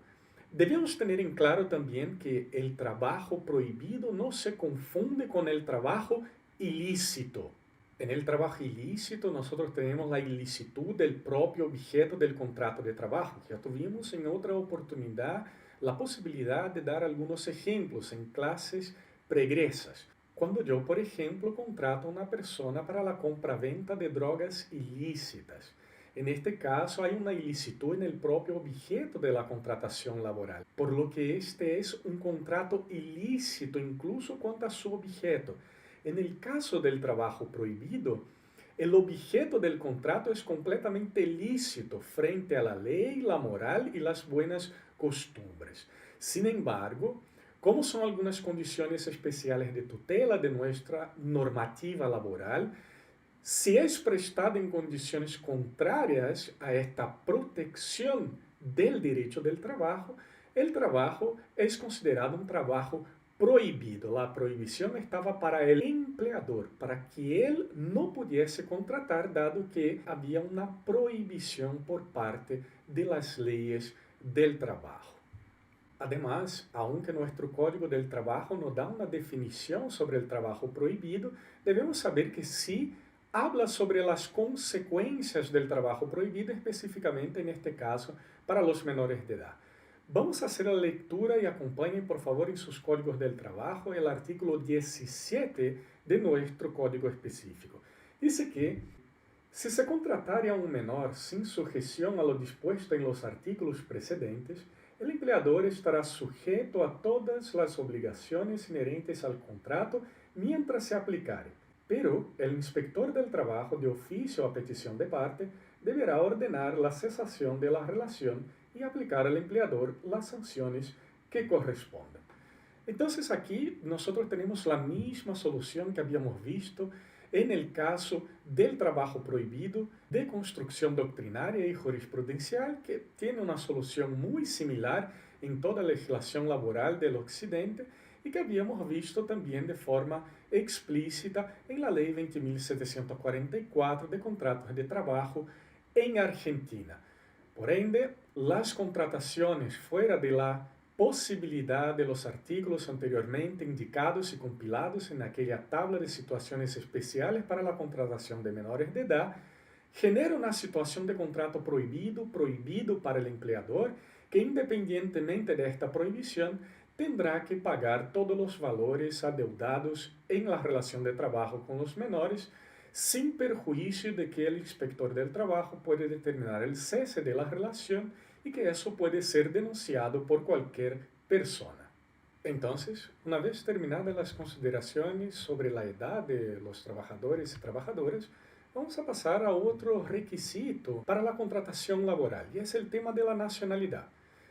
Speaker 1: Debemos tener en claro también que el trabajo prohibido no se confunde con el trabajo ilícito. En el trabajo ilícito nosotros tenemos la ilicitud del propio objeto del contrato de trabajo. Ya tuvimos en otra oportunidad la posibilidad de dar algunos ejemplos en clases pregresas. Cuando yo, por ejemplo, contrato a una persona para la compra-venta de drogas ilícitas. En este caso, hay una ilicitud en el propio objeto de la contratación laboral, por lo que este es un contrato ilícito incluso cuanto a su objeto. En el caso del trabajo prohibido, el objeto del contrato es completamente lícito frente a la ley, la moral y las buenas costumbres. Sin embargo, como son algunas condiciones especiales de tutela de nuestra normativa laboral, si es prestado en condiciones contrarias a esta protección del derecho del trabajo, el trabajo es considerado un trabajo prohibido. La prohibición estaba para el empleador, para que él no pudiese contratar, dado que había una prohibición por parte de las leyes del trabajo. Además, aunque nuestro Código del Trabajo nos da una definición sobre el trabajo prohibido, debemos saber que sí habla sobre las consecuencias del trabajo prohibido, específicamente en este caso para los menores de edad. Vamos a hacer la lectura y acompañen por favor en sus códigos del trabajo el artículo 17 de nuestro código específico. Dice que Si se contratare a un menor sin sujeción a lo dispuesto en los artículos precedentes, el empleador estará sujeto a todas las obligaciones inherentes al contrato mientras se aplicare, pero el inspector del trabajo, de oficio a petición de parte, deberá ordenar la cesación de la relación y aplicar al empleador las sanciones que correspondan. Entonces aquí nosotros tenemos la misma solución que habíamos visto en el caso del trabajo prohibido, de construcción doctrinaria y jurisprudencial, que tiene una solución muy similar en toda la legislación laboral del Occidente y que habíamos visto también de forma explícita en la Ley 20.744 de contratos de trabajo en Argentina. Por ende, las contrataciones fuera de la posibilidad de los artículos anteriormente indicados y compilados en aquella tabla de situaciones especiales para la contratación de menores de edad, genera una situación de contrato prohibido para el empleador, que independientemente de esta prohibición, tendrá que pagar todos los valores adeudados en la relación de trabajo con los menores, sin perjuicio de que el inspector del trabajo puede determinar el cese de la relación y que eso puede ser denunciado por cualquier persona. Entonces, una vez terminadas las consideraciones sobre la edad de los trabajadores y trabajadoras, vamos a pasar a otro requisito para la contratación laboral, y es el tema de la nacionalidad.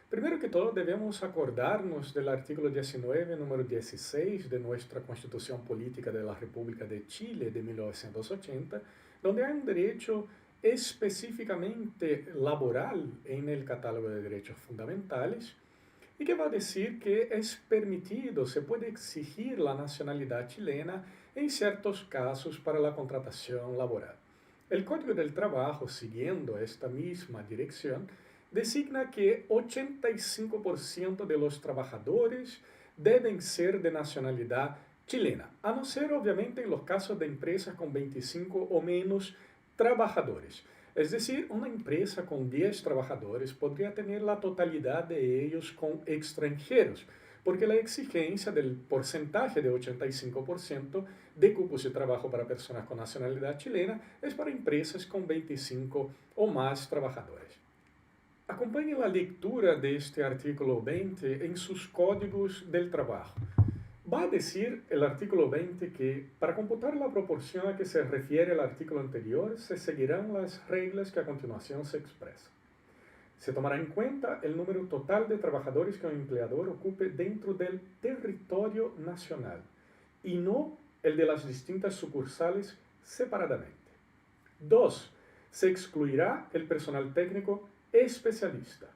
Speaker 1: Primero que todo, debemos acordarnos del artículo 19, número 16 de nuestra Constitución Política de la República de Chile de 1980, donde hay un derecho específicamente laboral en el catálogo de derechos fundamentales y que va a decir que es permitido, se puede exigir la nacionalidad chilena en ciertos casos para la contratación laboral. El Código del Trabajo, siguiendo esta misma dirección, designa que 85% de los trabajadores deben ser de nacionalidad chilena, a no ser obviamente en los casos de empresas con 25 o menos trabajadores. Es decir, una empresa con 10 trabajadores podría tener la totalidad de ellos con extranjeros, porque la exigencia del porcentaje de 85% de cupos de trabajo para personas con nacionalidad chilena es para empresas con 25 o más trabajadores. Acompañe la lectura de este artículo 20 en sus códigos del trabajo. Va a decir el artículo 20 que para computar la proporción a que se refiere el artículo anterior se seguirán las reglas que a continuación se expresan. Se tomará en cuenta el número total de trabajadores que un empleador ocupe dentro del territorio nacional y no el de las distintas sucursales separadamente. 2. Se excluirá el personal técnico especialista.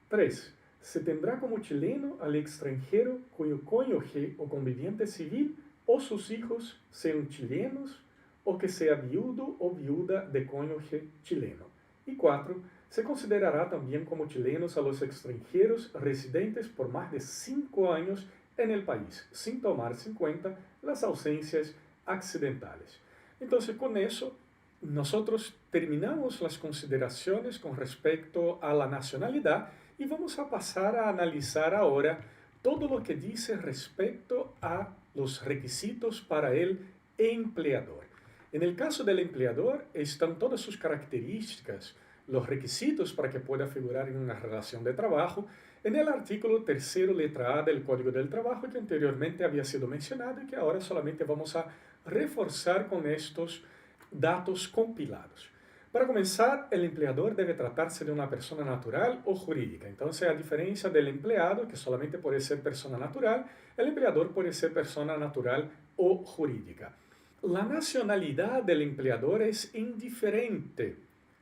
Speaker 1: 3. Se tendrá como chileno al extranjero cuyo cónyuge o conviviente civil o sus hijos sean chilenos o que sea viudo o viuda de cónyuge chileno. Y 4. Se considerará también como chilenos a los extranjeros residentes por más de 5 años en el país, sin tomarse en cuenta las ausencias accidentales. Entonces, con eso, nosotros terminamos las consideraciones con respecto a la nacionalidad y vamos a pasar a analizar ahora todo lo que dice respecto a los requisitos para el empleador. En el caso del empleador están todas sus características, los requisitos para que pueda figurar en una relación de trabajo en el artículo 3, letra A del Código del Trabajo, que anteriormente había sido mencionado y que ahora solamente vamos a reforzar con estos datos compilados. Para comenzar, el empleador debe tratarse de una persona natural o jurídica. Entonces, a diferencia del empleado, que solamente puede ser persona natural, el empleador puede ser persona natural o jurídica. La nacionalidad del empleador es indiferente,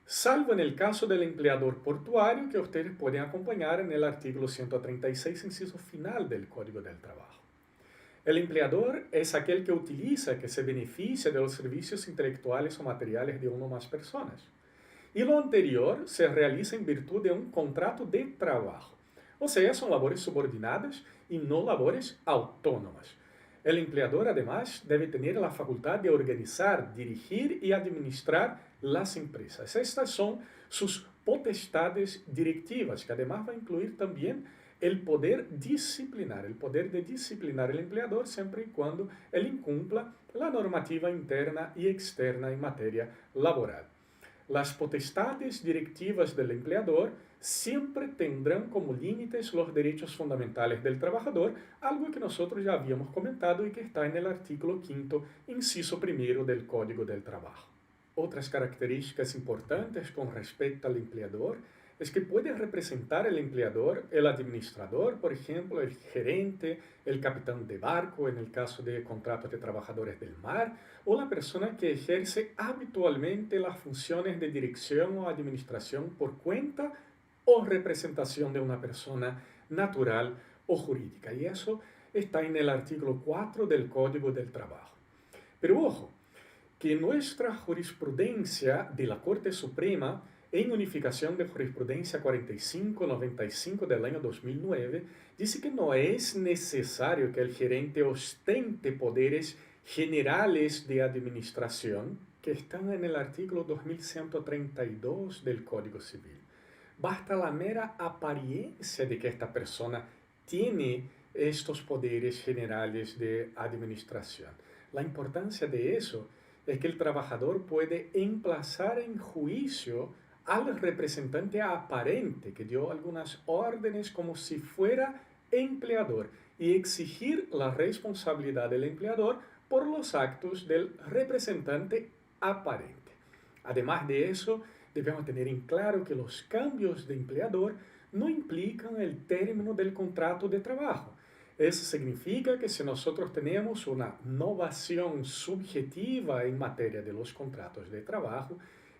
Speaker 1: salvo en el caso del empleador portuario, que ustedes pueden acompañar en el artículo 136, inciso final del Código del Trabajo. El empleador es aquel que utiliza, que se beneficia de los servicios intelectuales o materiales de una o más personas. Y lo anterior se realiza en virtud de un contrato de trabajo. O sea, son labores subordinadas y no labores autónomas. El empleador, además, debe tener la facultad de organizar, dirigir y administrar las empresas. Estas son sus potestades directivas, que además va a incluir también el poder disciplinar, el poder de disciplinar el empleador siempre y cuando él incumpla la normativa interna y externa en materia laboral. las potestades directivas del empleador siempre tendrán como límites los derechos fundamentales del trabajador, algo que nosotros ya habíamos comentado y que está en el artículo 5, inciso primero del Código del Trabajo. Otras características importantes con respecto al empleador es que puede representar el empleador, el administrador, por ejemplo, el gerente, el capitán de barco en el caso de contratos de trabajadores del mar, o la persona que ejerce habitualmente las funciones de dirección o administración por cuenta o representación de una persona natural o jurídica. Y eso está en el artículo 4 del Código del Trabajo. Pero ojo, que nuestra jurisprudencia de la Corte Suprema, en unificación de jurisprudencia 4595 del año 2009, dice que no es necesario que el gerente ostente poderes generales de administración que están en el artículo 2132 del Código Civil. Basta la mera apariencia de que esta persona tiene estos poderes generales de administración. La importancia de eso es que el trabajador puede emplazar en juicio al representante aparente que dio algunas órdenes como si fuera empleador y exigir la responsabilidad del empleador por los actos del representante aparente. Además de eso, debemos tener en claro que los cambios de empleador no implican el término del contrato de trabajo. Eso significa que si nosotros tenemos una novación subjetiva en materia de los contratos de trabajo,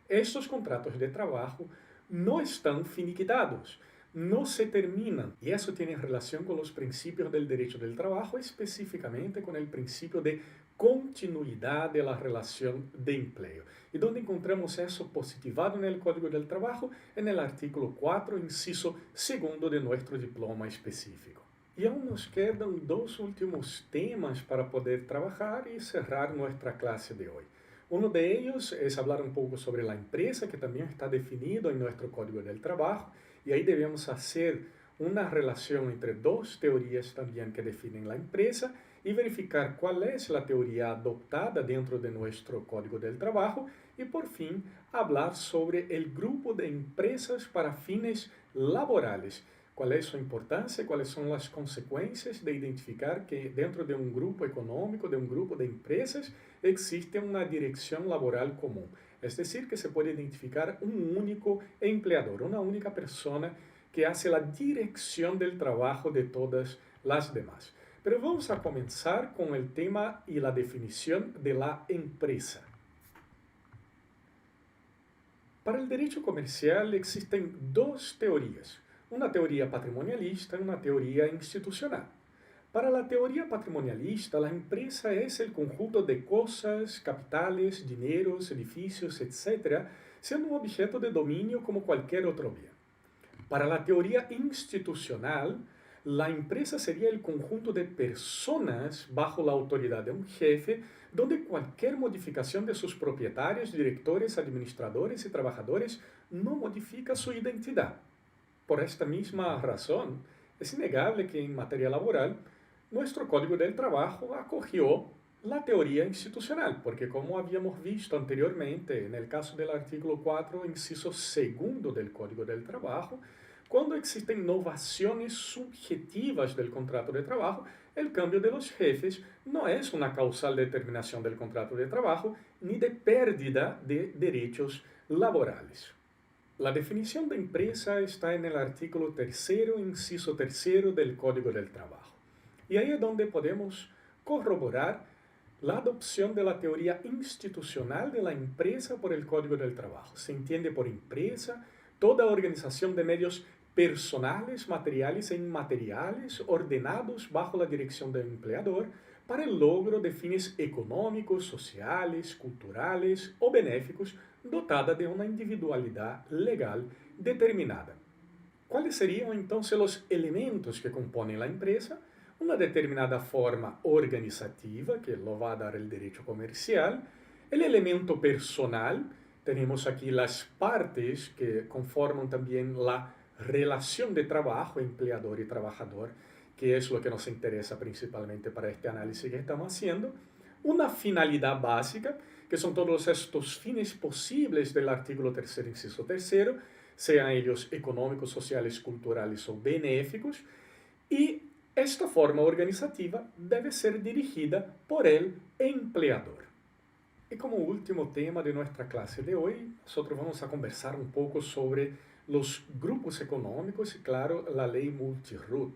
Speaker 1: estos contratos de trabajo no están finiquitados, no se terminan. Y eso tiene relación con los principios del derecho del trabajo, específicamente con el principio de continuidad de la relación de empleo. ¿Y dónde encontramos eso positivado en el Código del Trabajo? En el artículo 4, inciso segundo de nuestro diploma específico. Y aún nos quedan dos últimos temas para poder trabajar y cerrar nuestra clase de hoy. Uno de ellos es hablar un poco sobre la empresa, que también está definido en nuestro Código del Trabajo, y ahí debemos hacer una relación entre dos teorías también que definen la empresa y verificar cuál es la teoría adoptada dentro de nuestro Código del Trabajo y por fin hablar sobre el grupo de empresas para fines laborales. ¿Cuál es su importancia? ¿Cuáles son las consecuencias de identificar que dentro de un grupo económico, de un grupo de empresas, existe una dirección laboral común? Es decir, que se puede identificar un único empleador, una única persona que hace la dirección del trabajo de todas las demás. Pero vamos a comenzar con el tema y la definición de la empresa. Para el derecho comercial existen dos teorías. Una teoría patrimonialista y una teoría institucional. Para la teoría patrimonialista, la empresa es el conjunto de cosas, capitales, dineros, edificios, etc., siendo un objeto de dominio como cualquier otro bien. Para la teoría institucional, la empresa sería el conjunto de personas bajo la autoridad de un jefe, donde cualquier modificación de sus propietarios, directores, administradores y trabajadores no modifica su identidad. Por esta misma razón, es innegable que en materia laboral, nuestro Código del Trabajo acogió la teoría institucional, porque como habíamos visto anteriormente en el caso del artículo 4, inciso segundo del Código del Trabajo, cuando existen innovaciones subjetivas del contrato de trabajo, el cambio de los jefes no es una causal determinación del contrato de trabajo ni de pérdida de derechos laborales. La definición de empresa está en el artículo 3, inciso 3 del Código del Trabajo. Y ahí es donde podemos corroborar la adopción de la teoría institucional de la empresa por el Código del Trabajo. Se entiende por empresa toda organización de medios personales, materiales e inmateriales ordenados bajo la dirección del empleador para el logro de fines económicos, sociales, culturales o benéficos, dotada de una individualidad legal determinada. ¿Cuáles serían entonces los elementos que componen la empresa? Una determinada forma organizativa, que lo va a dar el derecho comercial, el elemento personal, tenemos aquí las partes que conforman también la relación de trabajo, empleador y trabajador, que es lo que nos interesa principalmente para este análisis que estamos haciendo, una finalidad básica, que son todos estos fines posibles del artículo 3º, inciso 3º, sean ellos económicos, sociales, culturales o benéficos, y esta forma organizativa debe ser dirigida por el empleador. Y como último tema de nuestra clase de hoy, nosotros vamos a conversar un poco sobre los grupos económicos y, claro, la ley Multirut,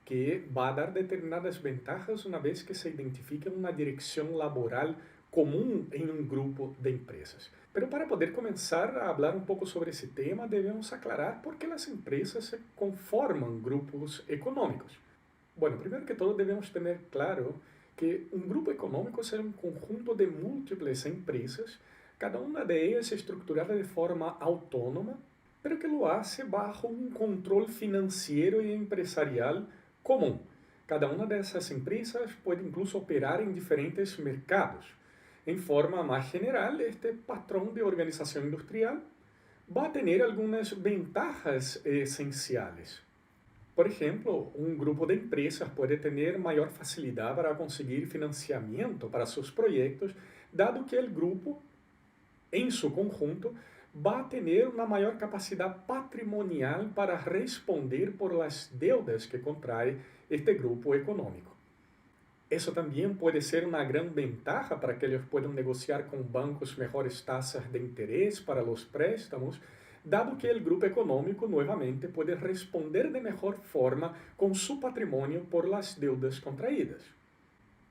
Speaker 1: que va a dar determinadas ventajas una vez que se identifique una dirección laboral común en un grupo de empresas. Pero para poder comenzar a hablar un poco sobre ese tema, debemos aclarar por qué las empresas se conforman grupos económicos. Bueno, primero que todo debemos tener claro que un grupo económico es un conjunto de múltiples empresas, cada una de ellas estructurada de forma autónoma, pero que lo hace bajo un control financiero y empresarial común. Cada una de esas empresas puede incluso operar en diferentes mercados. En forma más general, este patrón de organización industrial va a tener algunas ventajas esenciales. Por ejemplo, un grupo de empresas puede tener mayor facilidad para conseguir financiamiento para sus proyectos, dado que el grupo, en su conjunto, va a tener una mayor capacidad patrimonial para responder por las deudas que contrae este grupo económico. Eso también puede ser una gran ventaja para que ellos puedan negociar con bancos mejores tasas de interés para los préstamos, dado que el grupo económico nuevamente puede responder de mejor forma con su patrimonio por las deudas contraídas.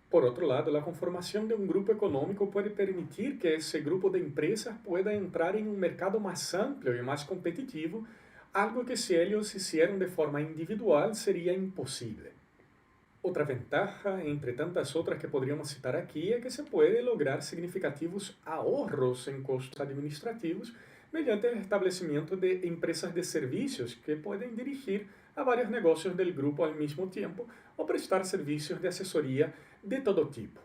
Speaker 1: Por otro lado, la conformación de un grupo económico puede permitir que ese grupo de empresas pueda entrar en un mercado más amplio y más competitivo, algo que si ellos hicieran de forma individual sería imposible. Otra ventaja, entre tantas otras que podríamos citar aquí, es que se puede lograr significativos ahorros en costos administrativos mediante el establecimiento de empresas de servicios que pueden dirigir a varios negocios del grupo al mismo tiempo o prestar servicios de asesoría de todo tipo.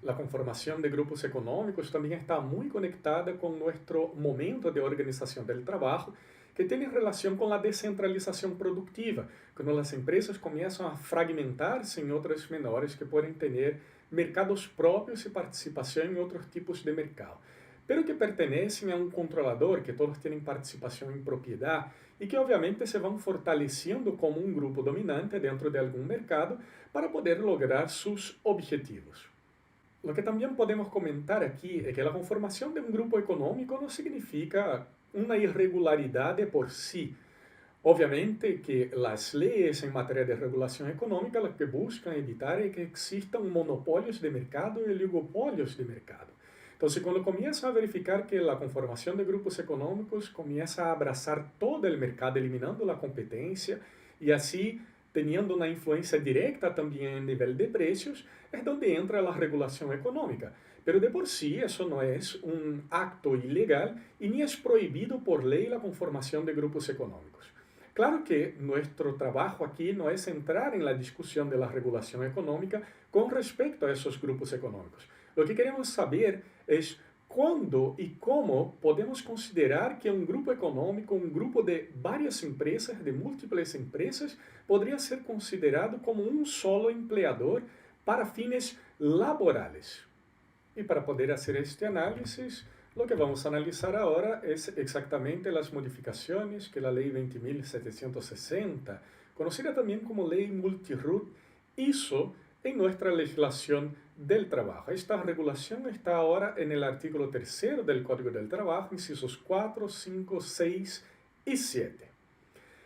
Speaker 1: La conformación de grupos económicos también está muy conectada con nuestro momento de organización del trabajo, que tiene relación con la descentralización productiva, cuando las empresas comienzan a fragmentarse en otras menores que pueden tener mercados propios y participación en otros tipos de mercado, pero que pertenecen a un controlador, que todos tienen participación en propiedad y que obviamente se van fortaleciendo como un grupo dominante dentro de algún mercado para poder lograr sus objetivos. Lo que también podemos comentar aquí es que la conformación de un grupo económico no significa una irregularidad de por sí. Obviamente que las leyes en materia de regulación económica lo que buscan evitar es que existan monopolios de mercado y oligopolios de mercado. Entonces, cuando comienzan a verificar que la conformación de grupos económicos comienza a abrazar todo el mercado, eliminando la competencia y así teniendo una influencia directa también en nivel de precios, es donde entra la regulación económica. Pero de por sí eso no es un acto ilegal y ni es prohibido por ley la conformación de grupos económicos. Claro que nuestro trabajo aquí no es entrar en la discusión de la regulación económica con respecto a esos grupos económicos. Lo que queremos saber es cuándo y cómo podemos considerar que un grupo económico, un grupo de varias empresas, de múltiples empresas, podría ser considerado como un solo empleador para fines laborales. Y para poder hacer este análisis, lo que vamos a analizar ahora es exactamente las modificaciones que la Ley 20.760, conocida también como Ley Multirut, hizo en nuestra legislación del trabajo. Esta regulación está ahora en el artículo 3º del Código del Trabajo, incisos 4, 5, 6 y 7.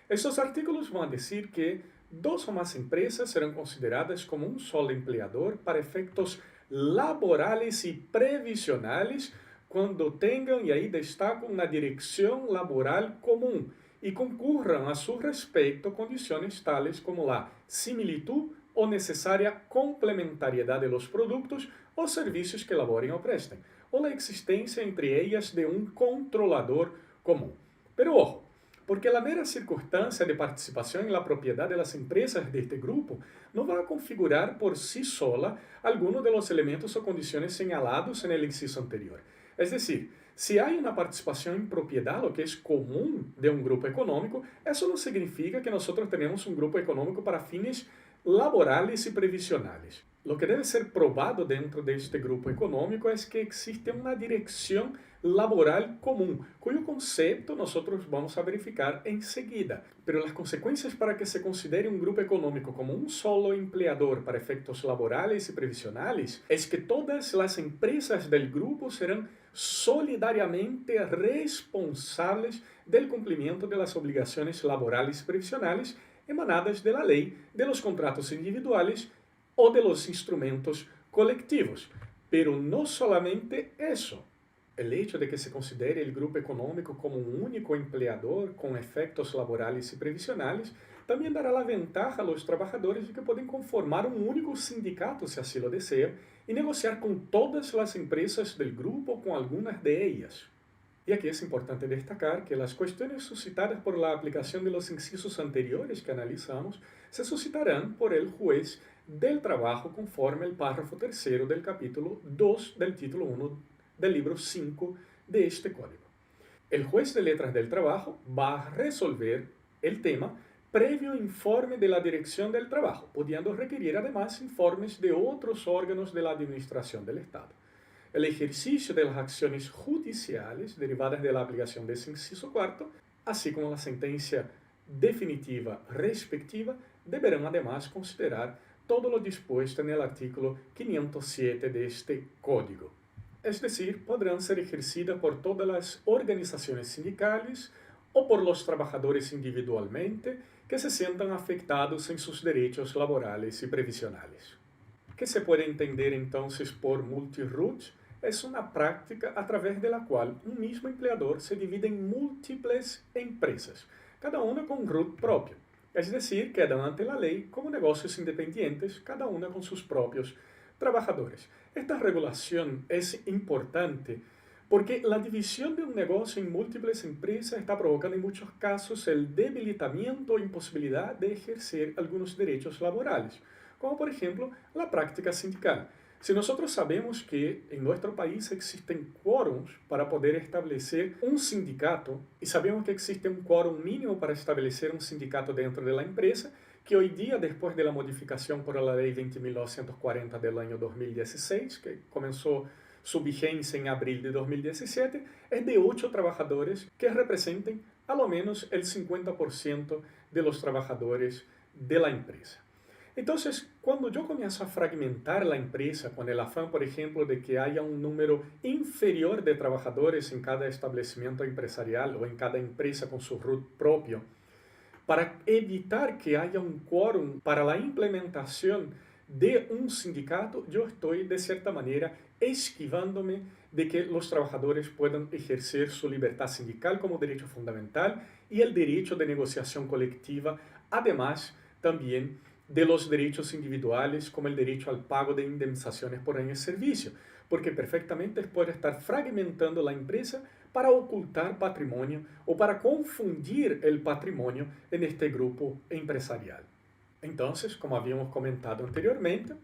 Speaker 1: Estos artículos van a decir que dos o más empresas serán consideradas como un solo empleador para efectos laborales y previsionales cuando tengan, y ahí destaco, una dirección laboral común y concurran a su respecto condiciones tales como la similitud o necesaria complementariedad de los productos o servicios que elaboren o presten, o la existencia entre ellas de un controlador común. Pero ojo, porque la mera circunstancia de participación en la propiedad de las empresas de este grupo no va a configurar por sí sola alguno de los elementos o condiciones señalados en el inciso anterior. Es decir, si hay una participación en propiedad, lo que es común de un grupo económico, eso no significa que nosotros tenemos un grupo económico para fines laborales y previsionales. Lo que debe ser probado dentro de este grupo económico es que existe una dirección laboral común, cuyo concepto nosotros vamos a verificar enseguida. Pero las consecuencias para que se considere un grupo económico como un solo empleador para efectos laborales y previsionales es que todas las empresas del grupo serán solidariamente responsables del cumplimiento de las obligaciones laborales y previsionales emanadas de la ley, de los contratos individuales o de los instrumentos colectivos. Pero no solamente eso. El hecho de que se considere el grupo económico como un único empleador con efectos laborales y previsionales también dará la ventaja a los trabajadores de que pueden conformar un único sindicato si así lo desean y negociar con todas las empresas del grupo o con algunas de ellas. Y aquí es importante destacar que las cuestiones suscitadas por la aplicación de los incisos anteriores que analizamos se suscitarán por el juez del trabajo conforme el párrafo tercero del capítulo 2 del título 1 del libro 5 de este código. El juez de letras del trabajo va a resolver el tema previo informe de la dirección del trabajo, pudiendo requerir además informes de otros órganos de la administración del Estado. El ejercicio de las acciones judiciales derivadas de la aplicación de ese inciso cuarto, así como la sentencia definitiva respectiva, deberán además considerar todo lo dispuesto en el artículo 507 de este código. Es decir, podrán ser ejercidas por todas las organizaciones sindicales o por los trabajadores individualmente que se sientan afectados en sus derechos laborales y previsionales. ¿Qué se puede entender entonces por multi-root? Es una práctica a través de la cual un mismo empleador se divide en múltiples empresas, cada una con un root propio. Es decir, quedan ante la ley como negocios independientes, cada una con sus propios trabajadores. Esta regulación es importante porque la división de un negocio en múltiples empresas está provocando en muchos casos el debilitamiento o imposibilidad de ejercer algunos derechos laborales, como por ejemplo la práctica sindical. Si nosotros sabemos que en nuestro país existen quórums para poder establecer un sindicato y sabemos que existe un quórum mínimo para establecer un sindicato dentro de la empresa, que hoy día, después de la modificación por la Ley 20.940 del año 2016, que comenzó su vigencia en abril de 2017, es de 8 trabajadores que representen a lo menos el 50% de los trabajadores de la empresa. Entonces, cuando yo comienzo a fragmentar la empresa con el afán, por ejemplo, de que haya un número inferior de trabajadores en cada establecimiento empresarial o en cada empresa con su root propio, para evitar que haya un quórum para la implementación de un sindicato, yo estoy, de cierta manera, esquivándome de que los trabajadores puedan ejercer su libertad sindical como derecho fundamental y el derecho de negociación colectiva, además también de los derechos individuales como el derecho al pago de indemnizaciones por año de servicio, porque perfectamente puede estar fragmentando la empresa para ocultar patrimonio o para confundir el patrimonio en este grupo empresarial. Entonces, como habíamos comentado anteriormente,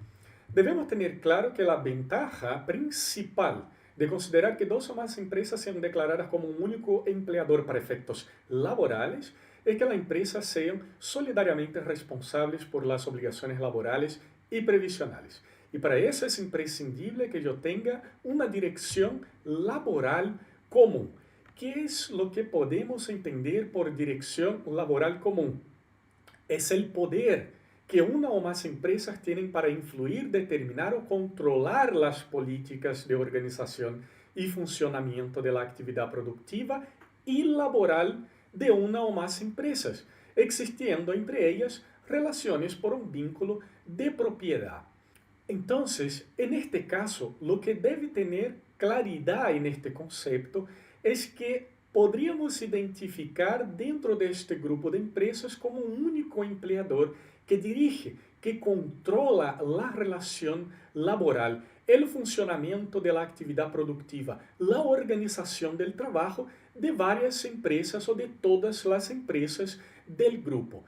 Speaker 1: debemos tener claro que la ventaja principal de considerar que dos o más empresas sean declaradas como un único empleador para efectos laborales es que las empresas sean solidariamente responsables por las obligaciones laborales y previsionales. Y para eso es imprescindible que yo tenga una dirección laboral común. ¿Qué es lo que podemos entender por dirección laboral común? Es el poder que una o más empresas tienen para influir, determinar o controlar las políticas de organización y funcionamiento de la actividad productiva y laboral de una o más empresas, existiendo entre ellas relaciones por un vínculo de propiedad. Entonces, en este caso, lo que debe tener claridad en este concepto es que podríamos identificar dentro de este grupo de empresas como un único empleador que dirige, que controla la relación laboral, el funcionamiento de la actividad productiva, la organización del trabajo de varias empresas o de todas las empresas del grupo.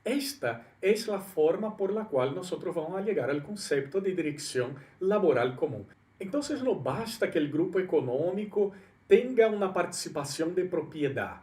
Speaker 1: Esta es la forma por la cual nosotros vamos a llegar al concepto de dirección laboral común. Entonces no basta que el grupo económico tenga una participación de propiedad.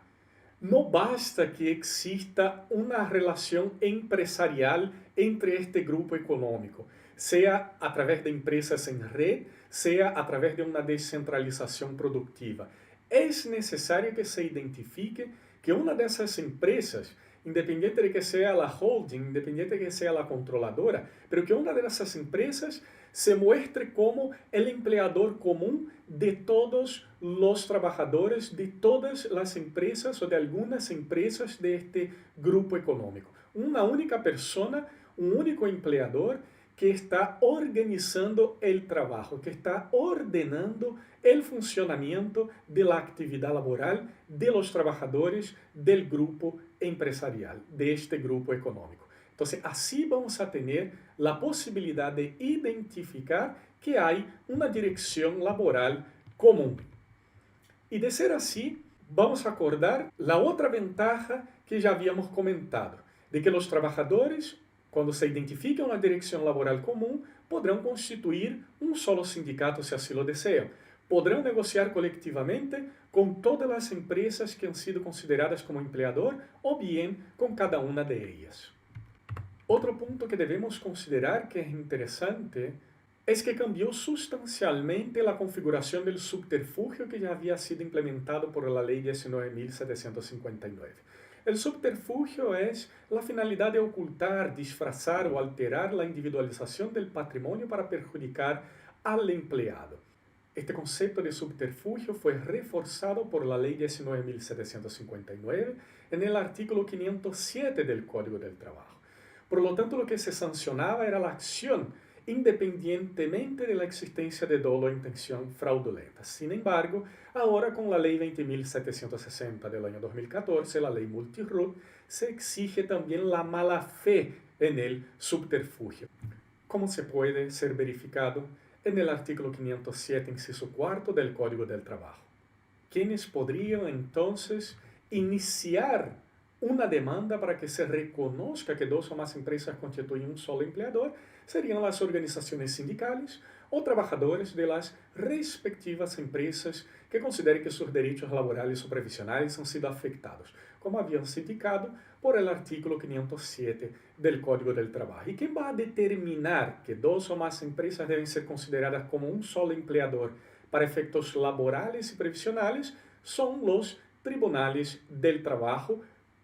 Speaker 1: No basta que exista una relación empresarial entre este grupo económico. sea a través de empresas en red, sea a través de una descentralización productiva. Es necesario que se identifique que una de esas empresas, independiente de que sea la holding, independiente de que sea la controladora, pero que una de esas empresas se muestre como el empleador común de todos los trabajadores, de todas las empresas o de algunas empresas de este grupo económico. Una única persona, un único empleador que está organizando el trabajo, que está ordenando el funcionamiento de la actividad laboral de los trabajadores del grupo empresarial, de este grupo económico. Entonces, así vamos a tener la posibilidad de identificar que hay una dirección laboral común. Y de ser así, vamos a acordar la otra ventaja que ya habíamos comentado, de que los trabajadores, cuando se identifica una dirección laboral común, podrán constituir un solo sindicato si así lo desean. Podrán negociar colectivamente con todas las empresas que han sido consideradas como empleador o bien con cada una de ellas. Otro punto que debemos considerar que es interesante es que cambió sustancialmente la configuración del subterfugio que ya había sido implementado por la Ley 19.759. El subterfugio es la finalidad de ocultar, disfrazar o alterar la individualización del patrimonio para perjudicar al empleado. Este concepto de subterfugio fue reforzado por la Ley 19.759 en el artículo 507 del Código del Trabajo. Por lo tanto, lo que se sancionaba era la acción, independientemente de la existencia de dolo o intención fraudulenta. Sin embargo, ahora con la Ley 20.760 del año 2014, la Ley Multirut, se exige también la mala fe en el subterfugio. ¿Cómo se puede ser verificado? En el artículo 507, inciso 4 del Código del Trabajo. ¿Quiénes podrían entonces iniciar una demanda para que se reconozca que dos o más empresas constituyen un solo empleador? Serían las organizaciones sindicales o trabajadores de las respectivas empresas que consideren que sus derechos laborales o previsionales han sido afectados, como habían indicado por el artículo 507 del Código del Trabajo. ¿Y quién va a determinar que dos o más empresas deben ser consideradas como un solo empleador para efectos laborales y previsionales? Son los tribunales del trabajo,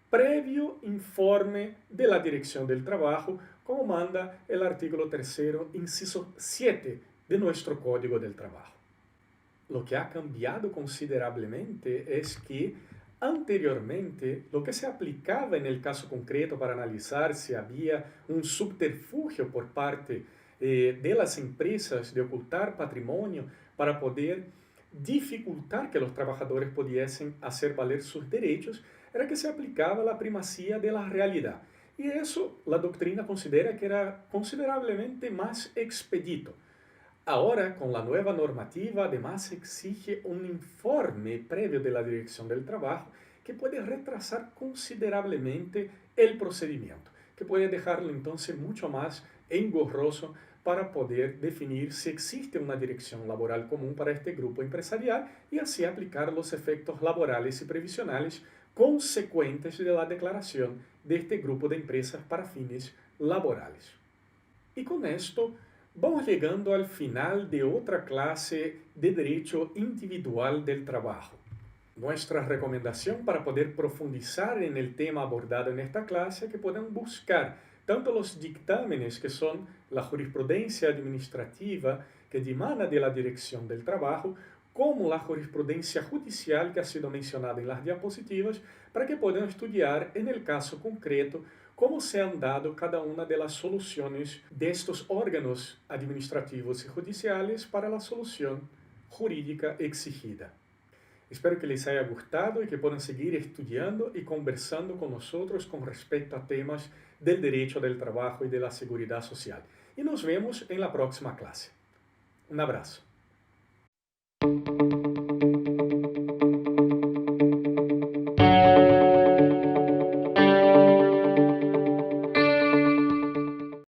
Speaker 1: previo informe de la Dirección del Trabajo, como manda el artículo 3, inciso 7 de nuestro Código del Trabajo. Lo que ha cambiado considerablemente es que anteriormente lo que se aplicaba en el caso concreto para analizar si había un subterfugio por parte de las empresas de ocultar patrimonio para poder dificultar que los trabajadores pudiesen hacer valer sus derechos, era que se aplicaba la primacía de la realidad. Y eso la doctrina considera que era considerablemente más expedito. Ahora, con la nueva normativa, además se exige un informe previo de la Dirección del Trabajo que puede retrasar considerablemente el procedimiento, que puede dejarlo entonces mucho más engorroso para poder definir si existe una dirección laboral común para este grupo empresarial y así aplicar los efectos laborales y previsionales consecuentes de la declaración de este grupo de empresas para fines laborales. Y con esto vamos llegando al final de otra clase de Derecho Individual del Trabajo. Nuestra recomendación para poder profundizar en el tema abordado en esta clase es que puedan buscar tanto los dictámenes que son la jurisprudencia administrativa que dimana de la Dirección del Trabajo, como la jurisprudencia judicial que ha sido mencionada en las diapositivas, para que puedan estudiar en el caso concreto cómo se han dado cada una de las soluciones de estos órganos administrativos y judiciales para la solución jurídica exigida. Espero que les haya gustado y que puedan seguir estudiando y conversando con nosotros con respecto a temas del derecho del trabajo y de la seguridad social. Y nos vemos en la próxima clase. Un abrazo.